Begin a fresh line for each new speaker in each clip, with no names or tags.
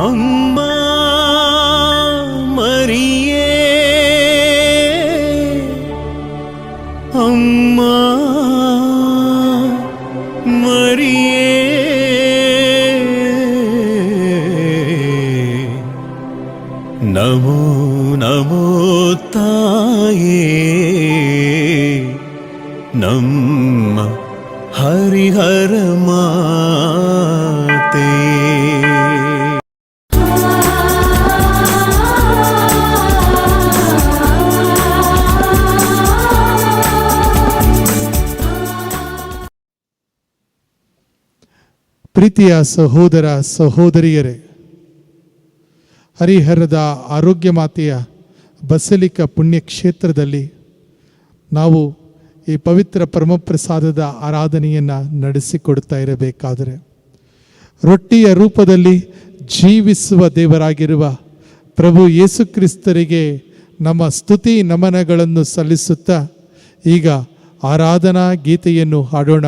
अम्मा मरिये, अम्मा मरिये, नमो नमो ताये नम्म हरिहर माते।
ಪ್ರೀತಿಯ ಸಹೋದರ ಸಹೋದರಿಯರೇ, ಹರಿಹರದ ಆರೋಗ್ಯ ಮಾತೆಯ ಬಸಲಿಕಾ ಪುಣ್ಯಕ್ಷೇತ್ರದಲ್ಲಿ ನಾವು ಈ ಪವಿತ್ರ ಪರಮಪ್ರಸಾದದ ಆರಾಧನೆಯನ್ನು ನಡೆಸಿಕೊಡ್ತಾ ಇರಬೇಕಾದರೆ, ರೊಟ್ಟಿಯ ರೂಪದಲ್ಲಿ ಜೀವಿಸುವ ದೇವರಾಗಿರುವ ಪ್ರಭು ಯೇಸು ಕ್ರಿಸ್ತರಿಗೆ ನಮ್ಮ ಸ್ತುತಿ ನಮನಗಳನ್ನು ಸಲ್ಲಿಸುತ್ತಾ ಈಗ ಆರಾಧನಾ ಗೀತೆಯನ್ನು ಹಾಡೋಣ.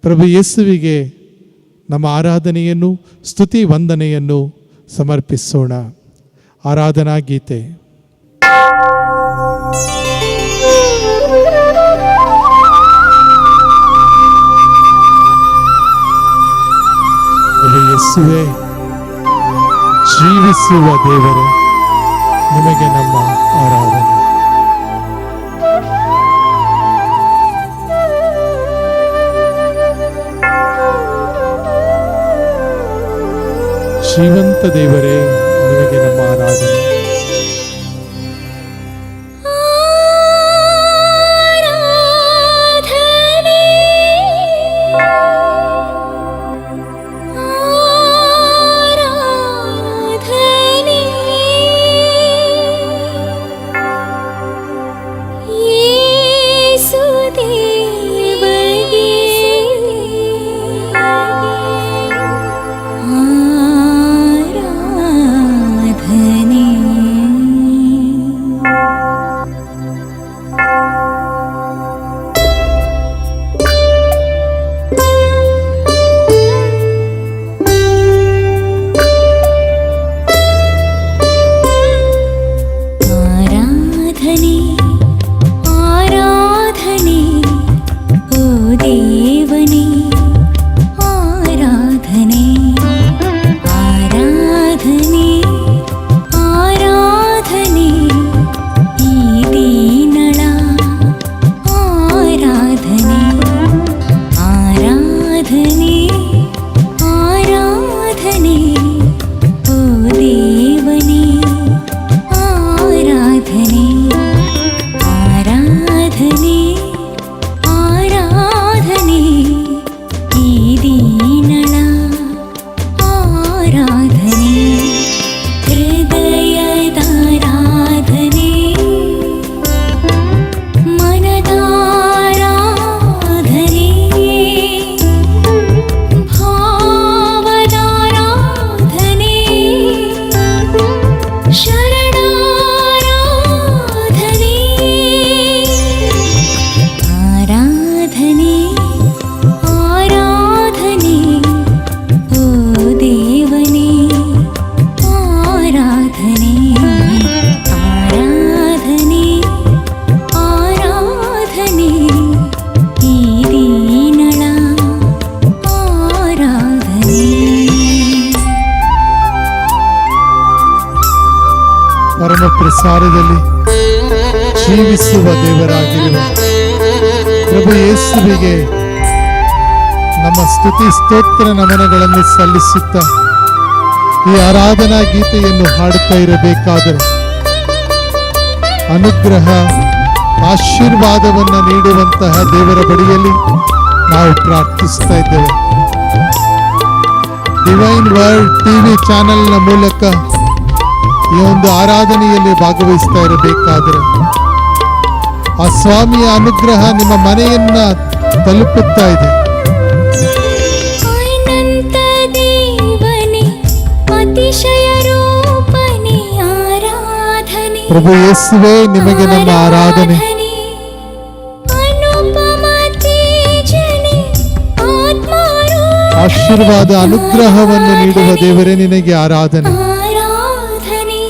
ಪ್ರಭು ಯೇಸುವಿಗೆ ನಮ್ಮ ಆರಾಧನೆಯನ್ನು ಸ್ತುತಿ ವಂದನೆಯನ್ನು ಸಮರ್ಪಿಸೋಣ. ಆರಾಧನಾ ಗೀತೆ. ಯೇಸುವೇ, ಜೀವಿಸುವ ದೇವರೇ, ನಿಮಗೆ ನಮ್ಮ ಆರಾಧನೆ. ಜೀವಂತ ದೇವರೇ, ನಿಮಗೆ ನಮ್ಮ ಆರಾಧನೆ. ಪ್ರಸಾರದಲ್ಲಿ ಜೀವಿಸುವ ದೇವರಾಗಿರುವ ಪ್ರಭು ಯೇಸುವಿಗೆ ನಮ್ಮ ಸ್ತುತಿ ಸ್ತೋತ್ರ ನಮನಗಳನ್ನು ಸಲ್ಲಿಸುತ್ತಾ ಈ ಆರಾಧನಾ ಗೀತೆಯನ್ನು ಹಾಡುತ್ತಾ ಇರಬೇಕಾದರೆ, ಅನುಗ್ರಹ ಆಶೀರ್ವಾದವನ್ನು ನೀಡುವಂತಹ ದೇವರ ಬಳಿಯಲ್ಲಿ ನಾವು ಪ್ರಾರ್ಥಿಸ್ತಾ ಇದ್ದೇವೆ. ಡಿವೈನ್ ವರ್ಲ್ಡ್ ಟಿವಿ ಚಾನೆಲ್ನ ಮೂಲಕ ಈ ಒಂದು ಆರಾಧನೆಯಲ್ಲಿ ಭಾಗವಹಿಸ್ತಾ ಇರಬೇಕಾದರೆ ಆ ಸ್ವಾಮಿಯ ಅನುಗ್ರಹ ನಿಮ್ಮ ಮನೆಯನ್ನ ತಲುಪುತ್ತಾ ಇದೆ. ಪ್ರಭು ಯೇಸುವೇ, ನಿಮಗೆ ನಮ್ಮ ಆರಾಧನೆ. ಆಶೀರ್ವಾದ ಅನುಗ್ರಹವನ್ನು ನೀಡುವ ದೇವರೇ ನಿನಗೆ ಆರಾಧನೆ.
ಆರಾಧನೆ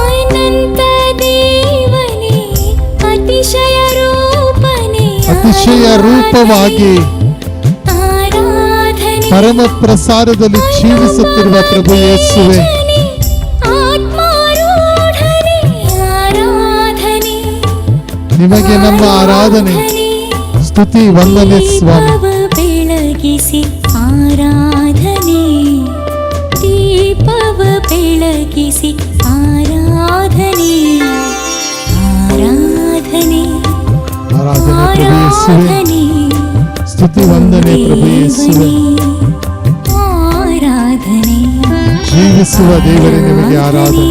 ಅನಂತ ದೇವನೇ, ಅತಿಶಯ ರೂಪನೇ,
ಅತಿಶಯ ರೂಪವಾಗಿ
ಆರಾಧನೆ
ಪರಮ ಪ್ರಸಾರದಲ್ಲಿ ಜೀವಿಸುತ್ತಿರುವ ಪ್ರಭು ಯೇಸುವೆ,
ಆತ್ಮಾರೂಢನೇ, ಆರಾಧನೆ
ನಿಮಗೆ ನಮ್ಮ ಆರಾಧನೆ, ಸ್ತುತಿ, ವಂದನೆ ಸ್ವಾಮಿ.
ದೀಪವ ಬೆಳಗಿಸಿ ಆರಾಧನೆ, ದೀಪವ ಬೆಳಗಿಸಿ ಆರಾಧನೆ, ಆರಾಧನೆ
ಆರಾಧನೆ ಪ್ರಭು ಯೇಸುವೆ,
ಆರಾಧನೆ
ಸ್ತುತಿ, ವಂದನೆ ಪ್ರಭು ಯೇಸುವೆ.
ಆರಾಧನೆ
ಜೀವಿಸುವ ದೇವರೇ ನಿಮಗೆ ಆರಾಧನೆ.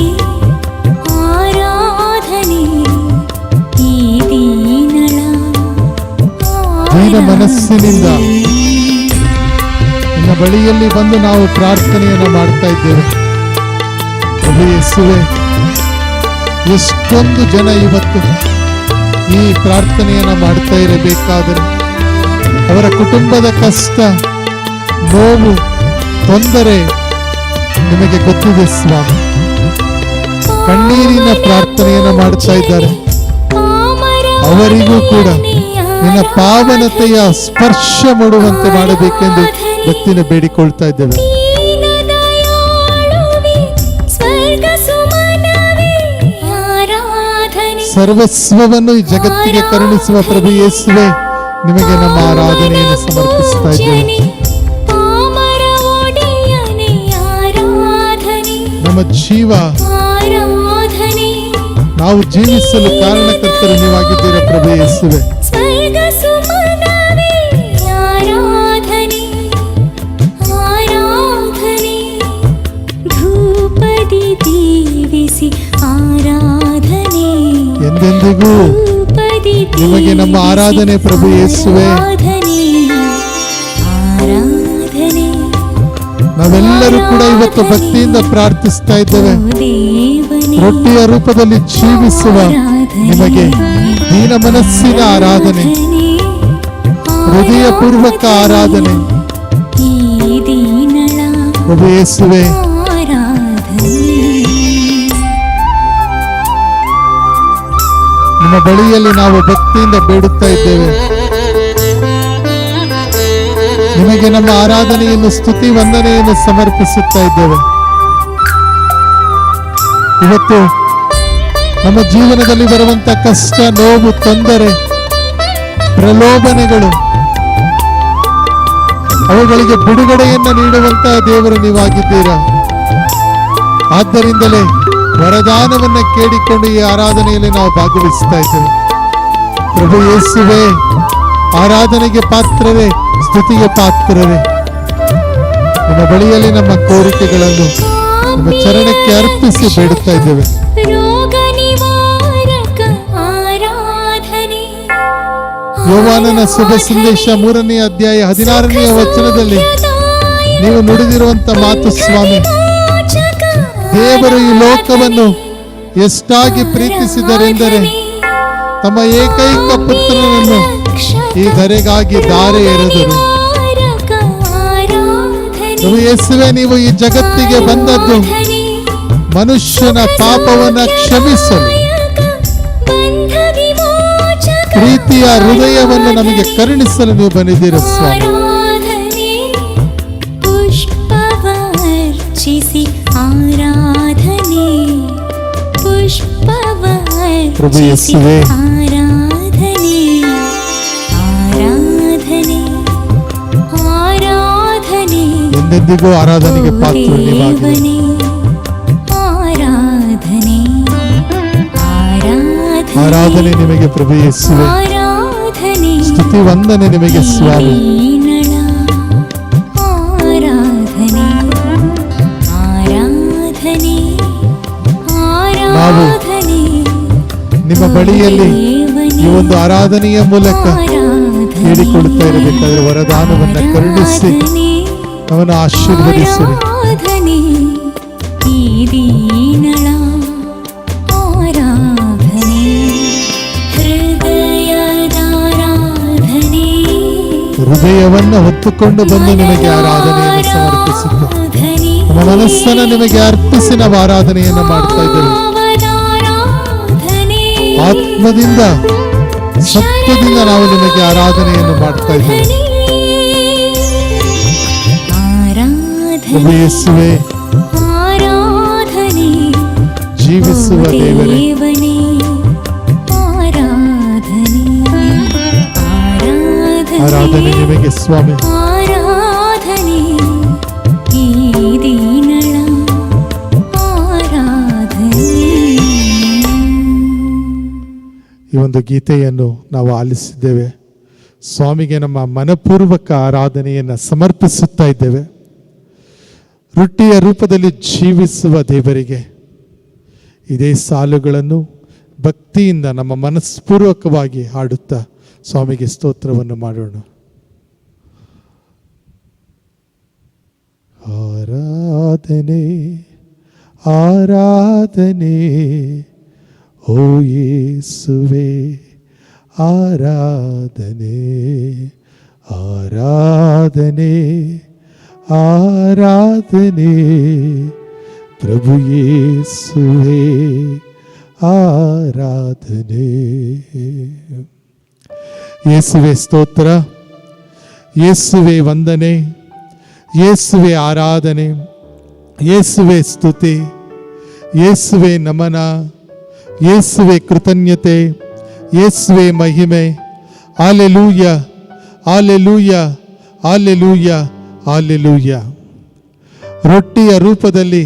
ಆರಾಧನೆ ಈ ದೀನಳ
ದೀನ ಮನಸ್ಸಿನಿಂದ ನಿನ್ನ ಬಳಿಯಲ್ಲಿ ಬಂದು ನಾವು ಪ್ರಾರ್ಥನೆಯನ್ನು ಮಾಡ್ತಾ ಇದ್ದೇವೆ ಪ್ರಭು ಯೇಸುವೆ. ಎಷ್ಟೊಂದು ಜನ ಇವತ್ತು ಈ ಪ್ರಾರ್ಥನೆಯನ್ನು ಮಾಡ್ತಾ ಇರಬೇಕಾದರೆ ಅವರ ಕುಟುಂಬದ ಕಷ್ಟ, ನೋವು, ತೊಂದರೆ ನಿಮಗೆ ಗೊತ್ತಿದೆ ಸ್ವಾಮಿ. ಕಣ್ಣೀರಿನ ಪ್ರಾರ್ಥನೆಯನ್ನು ಮಾಡ್ತಾ ಇದ್ದಾರೆ. ಅವರಿಗೂ ಕೂಡ ನಿನ್ನ ಪಾವನತೆಯ ಸ್ಪರ್ಶ ಮಾಡುವಂತೆ ಮಾಡಬೇಕೆಂದು ಭಕ್ತಿನ ಬೇಡಿಕೊಳ್ತಾ ಇದ್ದೇವೆ. ಸರ್ವಸ್ವವನ್ನು ಈ ಜಗತ್ತಿಗೆ ಕರುಣಿಸುವ ಪ್ರಭು ಯೇಸುವೆ, ನಿಮಗೆ ನಮ್ಮ ಆರಾಧನೆಯನ್ನು ಸಮರ್ಪಿಸ್ತಾ ಇದ್ದೇವೆ. ನಮ್ಮ ಜೀವ, ನಾವು ಜೀವಿಸಲು ಕಾರಣಕರ್ತರು ನೀವಾಗಿದ್ದೀರಾ ಪ್ರಭು ಯೇಸುವೆ. ಎಂದೆಂದಿಗೂ ನಿಮಗೆ ನಮ್ಮ ಆರಾಧನೆ ಪ್ರಭು ಯೇಸುವೆ. ನಾವೆಲ್ಲರೂ ಕೂಡ ಇವತ್ತು ಭಕ್ತಿಯಿಂದ ಪ್ರಾರ್ಥಿಸ್ತಾ ಇದ್ದೇವೆ. ರೊಟ್ಟಿಯ ರೂಪದಲ್ಲಿ ಜೀವಿಸುವ ನಿಮಗೆ ದೀನ ಮನಸ್ಸಿನ ಆರಾಧನೆ, ಹೃದಯಪೂರ್ವಕ ಆರಾಧನೆ ಪ್ರಭು ಯೇಸುವೆ. ನಿಮ್ಮ ಬಳಿಯಲ್ಲಿ ನಾವು ಭಕ್ತಿಯಿಂದ ಬೇಡುತ್ತಾ ಇದ್ದೇವೆ. ನಿಮಗೆ ನಮ್ಮ ಆರಾಧನೆಯನ್ನು, ಸ್ತುತಿ, ವಂದನೆಯನ್ನು ಸಮರ್ಪಿಸುತ್ತಾ ಇದ್ದೇವೆ. ಇವತ್ತು ನಮ್ಮ ಜೀವನದಲ್ಲಿ ಬರುವಂತ ಕಷ್ಟ, ನೋವು, ತೊಂದರೆ, ಪ್ರಲೋಭನೆಗಳು, ಅವುಗಳಿಗೆ ಬಿಡುಗಡೆಯನ್ನು ನೀಡುವಂತಹ ದೇವರು ನೀವಾಗಿದ್ದೀರಾ. ಆದ್ದರಿಂದಲೇ ವರದಾನವನ್ನ ಕೇಳಿಕೊಂಡು ಈ ಆರಾಧನೆಯಲ್ಲಿ ನಾವು ಭಾಗವಹಿಸ್ತಾ ಇದ್ದೇವೆ ಪ್ರಭು ಯೇಸುವೆ. ಆರಾಧನೆಗೆ ಪಾತ್ರರೇ, ಸ್ತುತಿಗೆ ಪಾತ್ರರೇ. ನಿಮ್ಮ ಬಳಿಯಲ್ಲಿ ನಮ್ಮ ಕೋರಿಕೆಗಳನ್ನು ನಿಮ್ಮ ಚರಣಕ್ಕೆ ಅರ್ಪಿಸಿ ಬೇಡುತ್ತಾ ಇದ್ದೇವೆ. ಯೋಹಾನನ ಶುಭ ಸಂದೇಶ 3ನೇ ಅಧ್ಯಾಯ 16ನೇ ವಚನದಲ್ಲಿ ನೀವು ನುಡಿದಿರುವಂತ ಮಾತು ಸ್ವಾಮಿ, ದೇವರು ಈ ಲೋಕವನ್ನು ಎಷ್ಟಾಗಿ ಪ್ರೀತಿಸಿದರೆಂದರೆ ತಮ್ಮ ಏಕೈಕ ಪುತ್ರನನ್ನು ಈ ಧರೆಗಾಗಿ ಧಾರೆ ಎರೆದರು. ಪ್ರಭು ಯೇಸುವೆ, ನೀವು ಈ ಜಗತ್ತಿಗೆ ಬಂದದ್ದು ಮನುಷ್ಯನ ಪಾಪವನ್ನ ಕ್ಷಮಿಸಲು, ಪ್ರೀತಿಯ ಹೃದಯವನ್ನು ನಮಗೆ ಕರುಣಿಸಲು ನೀವು ಬಂದಿದ್ದೀರ ಸ್ವಾಮಿ. ಪ್ರಭು ಯೇಸುವೆ, ಎಂದೆಂದಿಗೂ ಆರಾಧನೆಗೆ ಪಾತ್ರ ನೀವಾಗಿದ್ದೀರಿ. ಆರಾಧನೆ ನಿಮಗೆ ಪ್ರಭು ಯೇಸುವೆ, ಸ್ತುತಿ ವಂದನೆ ನಿಮಗೆ ಸ್ವಾಮಿ. ನಾವು ನಿಮ್ಮ ಬಳಿಯಲ್ಲಿ ಈ ಒಂದು ಆರಾಧನೆಯ ಮೂಲಕ ಹೇಳಿಕೊಡುತ್ತಾ ಇರಬೇಕಾದ್ರೆ ವರದಾನವನ್ನ ಕರುಣಿಸಿ ಅವನ ಆಶೀರ್ವದಿಸಿರಿ. ಹೃದಯವನ್ನು ಹೊತ್ತುಕೊಂಡು ಬಂದು ನಿಮಗೆ ಆರಾಧನೆಯನ್ನು ಸಮರ್ಪಿಸುತ್ತೇವೆ. ನಮ್ಮ ಮನಸ್ಸನ್ನು ನಿಮಗೆ ಅರ್ಪಿಸಿ ನಾವು ಆರಾಧನೆಯನ್ನು ಮಾಡ್ತಾ ಇದ್ದೇವೆ. ಆತ್ಮದಿಂದ ಸತ್ಯದಿಂದ ನಾವು ನಿಮಗೆ ಆರಾಧನೆಯನ್ನು ಮಾಡ್ತಾ ಇದ್ದೇವೆ. ಪ್ರಭು ಯೇಸುವೇ, ಜೀವಿಸುವ ದೇವರೇ, ಆರಾಧನೆ ನಿಮಗೆ ಸ್ವಾಮಿ.
ಆರಾಧನೆ ಈ ದೀನಳ ಆರಾಧನೆ.
ಈ ಒಂದು ಗೀತೆಯನ್ನು ನಾವು ಆಲಿಸಿದ್ದೇವೆ. ಸ್ವಾಮಿಗೆ ನಮ್ಮ ಮನಪೂರ್ವಕ ಆರಾಧನೆಯನ್ನು ಸಮರ್ಪಿಸುತ್ತಾ ಇದ್ದೇವೆ. ರೊಟ್ಟಿಯ ರೂಪದಲ್ಲಿ ಜೀವಿಸುವ ದೇವರಿಗೆ ಇದೇ ಸಾಲುಗಳನ್ನು ಭಕ್ತಿಯಿಂದ ನಮ್ಮ ಮನಸ್ಪೂರ್ವಕವಾಗಿ ಹಾಡುತ್ತಾ ಸ್ವಾಮಿಗೆ ಸ್ತೋತ್ರವನ್ನು ಮಾಡೋಣ. ಆರಾಧನೆ ಆರಾಧನೆ ಓ ಯೇಸುವೆ, ಆರಾಧನೆ ಆರಾಧನೆ ಆರಾಧನೆ ಪ್ರಭು ಯೇಸುವೆ, ಆರಾಧನೆ. ಯೇಸುವೆ ಸ್ತೋತ್ರ, ಯೇಸುವೆ ವಂದನೆ, ಯೇಸುವೆ ಆರಾಧನೆ, ಯೇಸುವೆ ಸ್ತುತಿ, ಯೇಸುವೆ ನಮನ, ಯೇಸುವೆ ಕೃತಜ್ಞತೆ, ಯೇಸುವೆ ಮಹಿಮೆ. Hallelujah hallelujah hallelujah hallelujah. ರೊಟ್ಟಿಯ ರೂಪದಲ್ಲಿ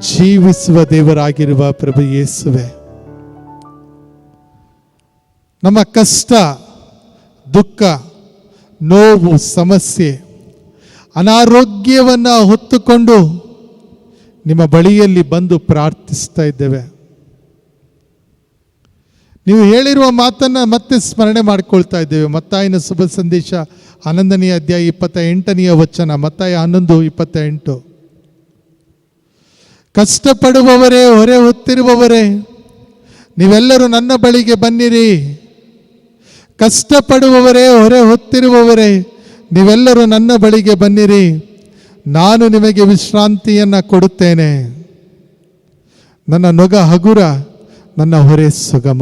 ಜೀವಿಸುವ ದೇವರಾಗಿರುವ ಪ್ರಭು ಯೇಸುವೆ, ನಮ್ಮ ಕಷ್ಟ, ದುಃಖ, ನೋವು, ಸಮಸ್ಯೆ, ಅನಾರೋಗ್ಯವನ್ನು ಹೊತ್ತುಕೊಂಡು ನಿಮ್ಮ ಬಳಿಯಲ್ಲಿ ಬಂದು ಪ್ರಾರ್ಥಿಸ್ತಾ ಇದ್ದೇವೆ. ನೀವು ಹೇಳಿರುವ ಮಾತನ್ನು ಮತ್ತೆ ಸ್ಮರಣೆ ಮಾಡಿಕೊಳ್ತಾ ಇದ್ದೇವೆ. ಮತ್ತಾಯನ ಶುಭ ಸಂದೇಶ 11ನೇ ಅಧ್ಯಾಯ 28ನೇ ವಚನ. ಮತ್ತಾಯ 11:28. ಕಷ್ಟಪಡುವವರೇ, ಹೊರೆ ಹೊತ್ತಿರುವವರೇ, ನೀವೆಲ್ಲರೂ ನನ್ನ ಬಳಿಗೆ ಬನ್ನಿರಿ. ಕಷ್ಟಪಡುವವರೇ, ಹೊರೆ ಹೊತ್ತಿರುವವರೇ, ನೀವೆಲ್ಲರೂ ನನ್ನ ಬಳಿಗೆ ಬನ್ನಿರಿ, ನಾನು ನಿಮಗೆ ವಿಶ್ರಾಂತಿಯನ್ನು ಕೊಡುತ್ತೇನೆ. ನನ್ನ ನೊಗ ಹಗುರ, ನನ್ನ ಹೊರೆ ಸುಗಮ.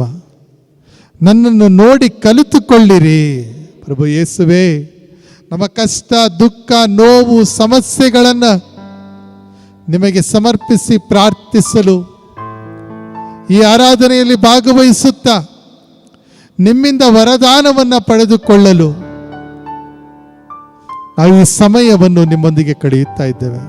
ನನ್ನನ್ನು ನೋಡಿ ಕಲಿತುಕೊಳ್ಳಿರಿ. ಪ್ರಭು ಯೇಸುವೆ, ನಮ್ಮ ಕಷ್ಟ, ದುಃಖ, ನೋವು, ಸಮಸ್ಯೆಗಳನ್ನು ನಿಮಗೆ ಸಮರ್ಪಿಸಿ ಪ್ರಾರ್ಥಿಸಲು, ಈ ಆರಾಧನೆಯಲ್ಲಿ ಭಾಗವಹಿಸುತ್ತಾ ನಿಮ್ಮಿಂದ ವರದಾನವನ್ನು ಪಡೆದುಕೊಳ್ಳಲು ನಾವು ಈ ಸಮಯವನ್ನು ನಿಮ್ಮೊಂದಿಗೆ ಕಳೆಯುತ್ತಾ ಇದ್ದೇವೆ.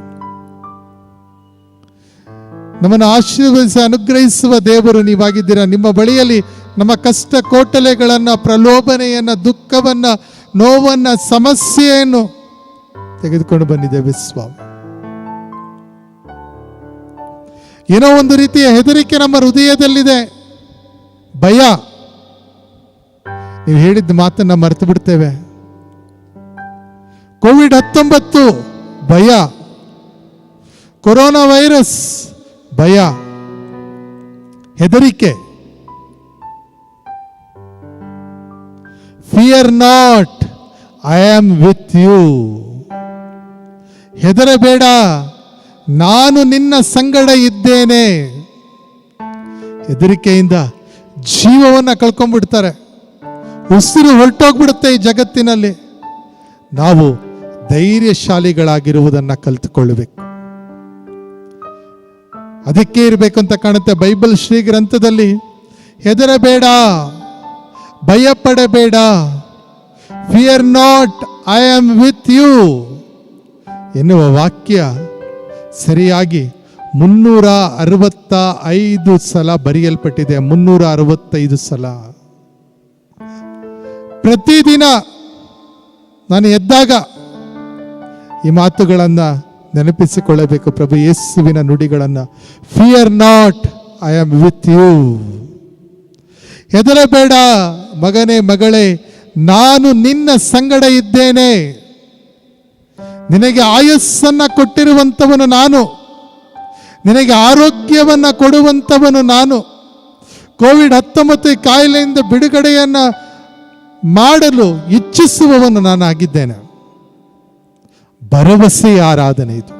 ನಮ್ಮನ್ನು ಆಶೀರ್ವದಿಸಿ ಅನುಗ್ರಹಿಸುವ ದೇವರು ನೀವಾಗಿದ್ದೀರಾ. ನಿಮ್ಮ ಬಳಿಯಲ್ಲಿ ನಮ್ಮ ಕಷ್ಟ ಕೋಟಲೆಗಳನ್ನು, ಪ್ರಲೋಭನೆಯನ್ನು, ದುಃಖವನ್ನು, ನೋವನ್ನು, ಸಮಸ್ಯೆಯನ್ನು ತೆಗೆದುಕೊಂಡು ಬಂದಿದ್ದೇವೆ ಸ್ವಾಮಿ. ಏನೋ ಒಂದು ರೀತಿಯ ಹೆದರಿಕೆ ನಮ್ಮ ಹೃದಯದಲ್ಲಿದೆ, ಭಯ. ನೀವು ಹೇಳಿದ ಮಾತನ್ನ ಮರೆತು ಬಿಡ್ತೇವೆ. ಕೋವಿಡ್-19 ಭಯ, ಕೊರೋನಾ ವೈರಸ್ ಭಯ, ಹೆದರಿಕೆ. Fear not, I am with you. ಹೆದರಬೇಡ, ನಾನು ನಿನ್ನ ಸಂಗಡ ಇದ್ದೇನೆ. ಹೆದರಿಕೆಯಿಂದ ಜೀವವನ್ನು ಕಳ್ಕೊಂಡ್ಬಿಡ್ತಾರೆ, ಉಸಿರು ಹೊರಟೋಗ್ಬಿಡುತ್ತೆ ಈ ಜಗತ್ತಿನಲ್ಲಿ. ನಾವು ಧೈರ್ಯಶಾಲಿಗಳಾಗಿರುವುದನ್ನು ಕಲಿತುಕೊಳ್ಳಬೇಕು. ಅದಕ್ಕೆ ಇರಬೇಕು ಅಂತ ಕಾಣುತ್ತೆ ಬೈಬಲ್ ಶ್ರೀ ಗ್ರಂಥದಲ್ಲಿ. ಹೆದರಬೇಡ, ಭಯಪಡಬೇಡ, fear not, I am with you ಎನ್ನುವ ವಾಕ್ಯ ಸರಿಯಾಗಿ 365 ಸಲ ಬರೆಯಲ್ಪಟ್ಟಿದೆ. 365 ಸಲ. ಪ್ರತಿದಿನ ನಾನು ಎದ್ದಾಗ ಈ ಮಾತುಗಳನ್ನು ನೆನಪಿಸಿಕೊಳ್ಳಬೇಕು. ಪ್ರಭು ಯೇಸುವಿನ ನುಡಿಗಳನ್ನು. Fear not, I am with you. ಹೆದರಬೇಡ ಮಗನೇ, ಮಗಳೇ, ನಾನು ನಿನ್ನ ಸಂಗಡ ಇದ್ದೇನೆ. ನಿನಗೆ ಆಯಸ್ಸನ್ನು ಕೊಟ್ಟಿರುವಂಥವನು ನಾನು, ನಿನಗೆ ಆರೋಗ್ಯವನ್ನು ಕೊಡುವಂಥವನು ನಾನು. ಕೋವಿಡ್-19 ಕಾಯಿಲೆಯಿಂದ ಬಿಡುಗಡೆಯನ್ನು ಮಾಡಲು ಇಚ್ಛಿಸುವವನು ನಾನಾಗಿದ್ದೇನೆ. ಭರವಸೆಯ ಆರಾಧನೆ ಇದು.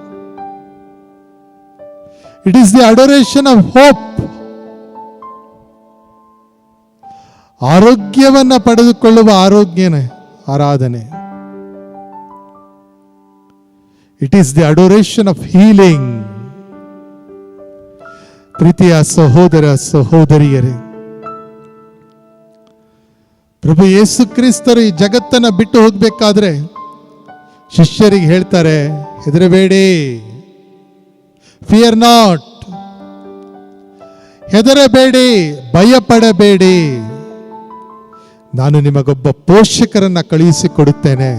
It is the adoration of hope. ಆರೋಗ್ಯವನ್ನ ಪಡೆದುಕೊಳ್ಳುವ ಆರಾಧನೆ. It is the adoration of healing. ಪ್ರೀತಿಯ ಸಹೋದರ ಸಹೋದರಿಯರೇ, ಪ್ರಭು ಯೇಸು ಕ್ರಿಸ್ತರು ಈ ಜಗತ್ತನ್ನ ಬಿಟ್ಟು ಹೋಗ್ಬೇಕಾದ್ರೆ ಶಿಷ್ಯರಿಗೆ ಹೇಳ್ತಾರೆ, ಹೆದರಬೇಡಿ, ಫಿಯರ್ ನಾಟ್, ಹೆದರಬೇಡಿ, ಭಯಪಡಬೇಡಿ, ನಾನು ನಿಮಗೊಬ್ಬ ಪೋಷಕರನ್ನ ಕಳುಹಿಸಿಕೊಡುತ್ತೇನೆ.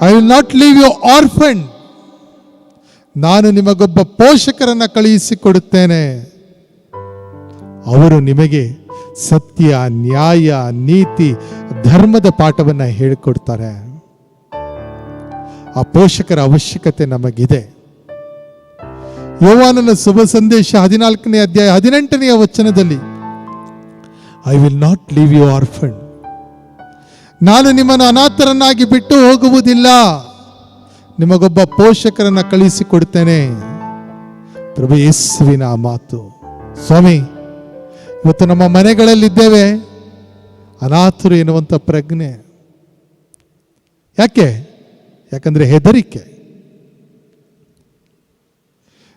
I will not leave you orphan. ನಾನು ನಿಮಗೊಬ್ಬ ಪೋಷಕರನ್ನ ಕಳುಹಿಸಿಕೊಡುತ್ತೇನೆ. ಅವರು ನಿಮಗೆ ಸತ್ಯ, ನ್ಯಾಯ, ನೀತಿ, ಧರ್ಮದ ಪಾಠವನ್ನ ಹೇಳಿಕೊಡ್ತಾರೆ. ಆ ಪೋಷಕರ ಅವಶ್ಯಕತೆ ನಮಗಿದೆ. ಯೋಹಾನನ ಶುಭ ಸಂದೇಶ 14ನೇ ಅಧ್ಯಾಯ 18ನೇ ವಚನದಲ್ಲಿ, I will not leave you orphan. ನಾನು ನಿಮ್ಮನ್ನು ಅನಾಥರನ್ನಾಗಿ ಬಿಟ್ಟು ಹೋಗುವುದಿಲ್ಲ, ನಿಮಗೊಬ್ಬ ಪೋಷಕರನ್ನ ಕಳುಹಿಸಿಕೊಡ್ತೇನೆ. ಪ್ರಭು ಯೇಸುವಿನ ಆ ಮಾತು. ಸ್ವಾಮಿ, ಇವತ್ತು ನಮ್ಮ ಮನೆಗಳಲ್ಲಿದ್ದೇವೆ ಅನಾಥರು ಎನ್ನುವಂಥ ಪ್ರಜ್ಞೆ. ಯಾಕಂದ್ರೆ ಹೆದರಿಕೆ.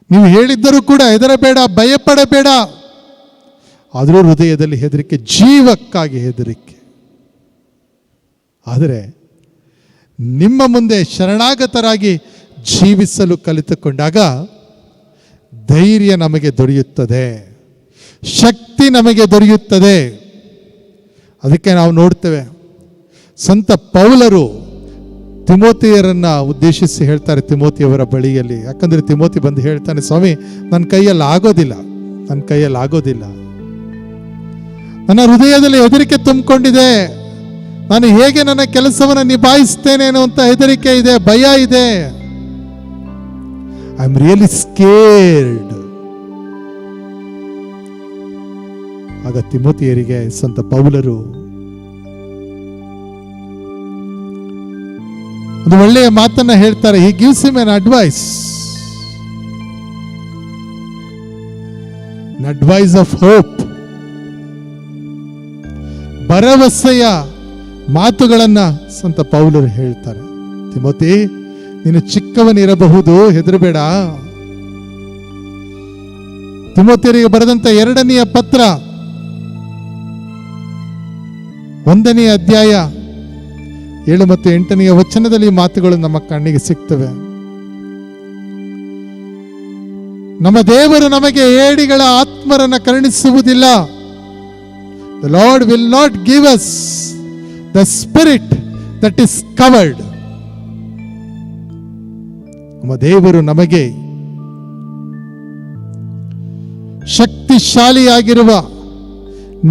ನೀವು ಹೇಳಿದ್ದರೂ ಕೂಡ ಹೆದರಬೇಡ, ಭಯಪಡಬೇಡ, ಆದರೂ ಹೃದಯದಲ್ಲಿ ಹೆದರಿಕೆ, ಜೀವಕ್ಕಾಗಿ ಹೆದರಿಕೆ. ಆದರೆ ನಿಮ್ಮ ಮುಂದೆ ಶರಣಾಗತರಾಗಿ ಜೀವಿಸಲು ಕಲಿತುಕೊಂಡಾಗ ಧೈರ್ಯ ನಮಗೆ ದೊರೆಯುತ್ತದೆ, ಶಕ್ತಿ ನಮಗೆ ದೊರೆಯುತ್ತದೆ. ಅದಕ್ಕೆ ನಾವು ನೋಡ್ತೇವೆ, ಸಂತ ಪೌಲರು ತಿಮೋತಿಯರನ್ನ ಉದ್ದೇಶಿಸಿ ಹೇಳ್ತಾರೆ, ತಿಮೋತಿಯವರ ಬಳಿಯಲ್ಲಿ. ಯಾಕಂದ್ರೆ ತಿಮೋತಿ ಬಂದು ಹೇಳ್ತಾನೆ, ಸ್ವಾಮಿ, ನನ್ನ ಕೈಯಲ್ಲಿ ಆಗೋದಿಲ್ಲ, ನನ್ನ ಹೃದಯದಲ್ಲಿ ಹೆದರಿಕೆ ತುಂಬಿಕೊಂಡಿದೆ, ನಾನು ಹೇಗೆ ನನ್ನ ಕೆಲಸವನ್ನು ನಿಭಾಯಿಸ್ತೇನೆ ಅನ್ನುವಂಥ ಹೆದರಿಕೆ ಇದೆ, ಭಯ ಇದೆ. I am really scared. ಆಗ ತಿಮೋತಿಯರಿಗೆ ಸಂತ ಪೌಲರು ಒಂದು ಒಳ್ಳೆಯ ಮಾತನ್ನ ಹೇಳ್ತಾರೆ. He gives him an advice of hope. ಭರವಸೆಯ ಮಾತುಗಳನ್ನ ಸಂತ ಪೌಲರು ಹೇಳ್ತಾರೆ. ತಿಮೋತಿ, ನೀನು ಚಿಕ್ಕವನಿರಬಹುದು, ಹೆದರಬೇಡ. ತಿಮೋತಿಯರಿಗೆ ಬರೆದಂತ 2ನೇ ಪತ್ರ 1ನೇ ಅಧ್ಯಾಯ 7 ಮತ್ತು 8ನೇ ವಚನದಲ್ಲಿ ಮಾತುಗಳು ನಮ್ಮ ಕಣ್ಣಿಗೆ ಸಿಗ್ತವೆ. ನಮ್ಮ ದೇವರು ನಮಗೆ ಏಡಿಗಳ ಆತ್ಮರನ್ನ ಕರುಣಿಸುವುದಿಲ್ಲ. The Lord will not give us the spirit that is covered. ನಮ್ಮ ದೇವರು ನಮಗೆ ಶಕ್ತಿಶಾಲಿಯಾಗಿರುವ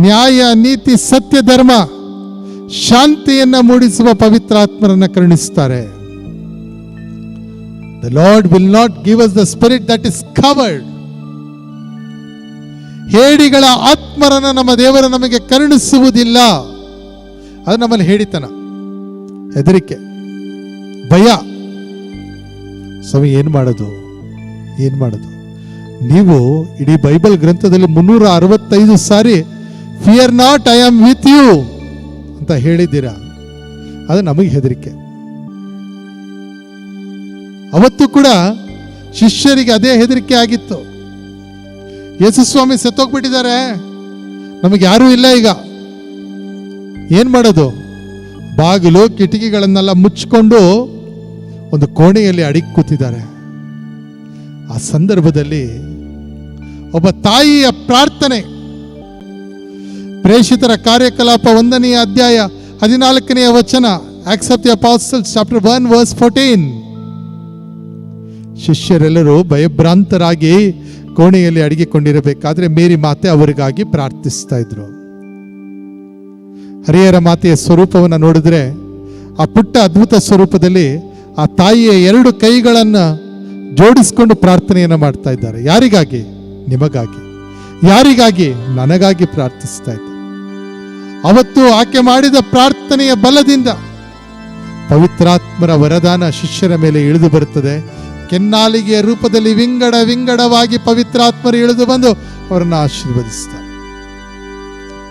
ನ್ಯಾಯ, ನೀತಿ, ಸತ್ಯ, ಧರ್ಮ, ಶಾಂತಿಯನ್ನ ಮೂಡಿಸುವ ಪವಿತ್ರಾತ್ಮರನ್ನ ಕರುಣಿಸುತ್ತಾರೆ. The Lord will not give us the spirit that is covered. ಹೇಡಿಗಳ ಆತ್ಮರನ್ನ ನಮ್ಮ ದೇವರು ನಮಗೆ ಕರುಣಿಸುವುದಿಲ್ಲ. ಅದು ನಮ್ಮಲ್ಲಿ ಹೇಡಿತನ, ಹೆದರಿಕೆ, ಭಯ. ಸ್ವಾಮಿ, ಏನ್ ಮಾಡೋದು? ನೀವು ಇಡೀ ಬೈಬಲ್ ಗ್ರಂಥದಲ್ಲಿ 365 ಸಾರಿ fear not, I am with you ಅಂತ ಹೇಳಿದ್ದೀರಾ. ಅದು ನಮಗೆ ಹೆದರಿಕೆ. ಅವತ್ತು ಕೂಡ ಶಿಷ್ಯರಿಗೆ ಅದೇ ಹೆದರಿಕೆ ಆಗಿತ್ತು. ಯೇಸು ಸ್ವಾಮಿ ಸತ್ತೋಗ್ಬಿಟ್ಟಿದ್ದಾರೆ, ನಮಗೆ ಯಾರೂ ಇಲ್ಲ, ಈಗ ಏನ್ ಮಾಡೋದು? ಬಾಗಿಲು ಕಿಟಕಿಗಳನ್ನೆಲ್ಲ ಮುಚ್ಚಿಕೊಂಡು ಒಂದು ಕೋಣೆಯಲ್ಲಿ ಅಡಿಗೆ ಕೂತಿದ್ದಾರೆ. ಆ ಸಂದರ್ಭದಲ್ಲಿ ಒಬ್ಬ ತಾಯಿಯ ಪ್ರಾರ್ಥನೆ. ಪ್ರೇಷಿತರ ಕಾರ್ಯಕಲಾಪ 1ನೇ ಅಧ್ಯಾಯ 14ನೇ ವಚನ, Acts of the Apostles chapter 1 verse 14. ಶಿಷ್ಯರೆಲ್ಲರೂ ಭಯಭ್ರಾಂತರಾಗಿ ಕೋಣೆಯಲ್ಲಿ ಅಡಗಿಕೊಂಡಿರಬೇಕಾದ್ರೆ ಮೇರಿ ಮಾತೆ ಅವರಿಗಾಗಿ ಪ್ರಾರ್ಥಿಸ್ತಾ ಇದ್ರು. ಹರಿಯರ ಮಾತೆಯ ಸ್ವರೂಪವನ್ನು ನೋಡಿದ್ರೆ, ಆ ಪುಟ್ಟ ಅದ್ಭುತ ಸ್ವರೂಪದಲ್ಲಿ ಆ ತಾಯಿಯ 2 ಕೈಗಳನ್ನು ಜೋಡಿಸಿಕೊಂಡು ಪ್ರಾರ್ಥನೆಯನ್ನು ಮಾಡ್ತಾ ಇದ್ದಾರೆ. ಯಾರಿಗಾಗಿ? ನಿಮಗಾಗಿ. ಯಾರಿಗಾಗಿ? ನನಗಾಗಿ ಪ್ರಾರ್ಥಿಸ್ತಾ ಇದ್ದಾರೆ. ಅವತ್ತು ಆಕೆ ಮಾಡಿದ ಪ್ರಾರ್ಥನೆಯ ಬಲದಿಂದ ಪವಿತ್ರಾತ್ಮರ ವರದಾನ ಶಿಷ್ಯರ ಮೇಲೆ ಇಳಿದು ಬರುತ್ತದೆ. ಕೆನ್ನಾಲಿಗೆಯ ರೂಪದಲ್ಲಿ ವಿಂಗಡ ವಿಂಗಡವಾಗಿ ಪವಿತ್ರಾತ್ಮರು ಇಳಿದು ಬಂದು ಅವರನ್ನು ಆಶೀರ್ವದಿಸ್ತಾರೆ.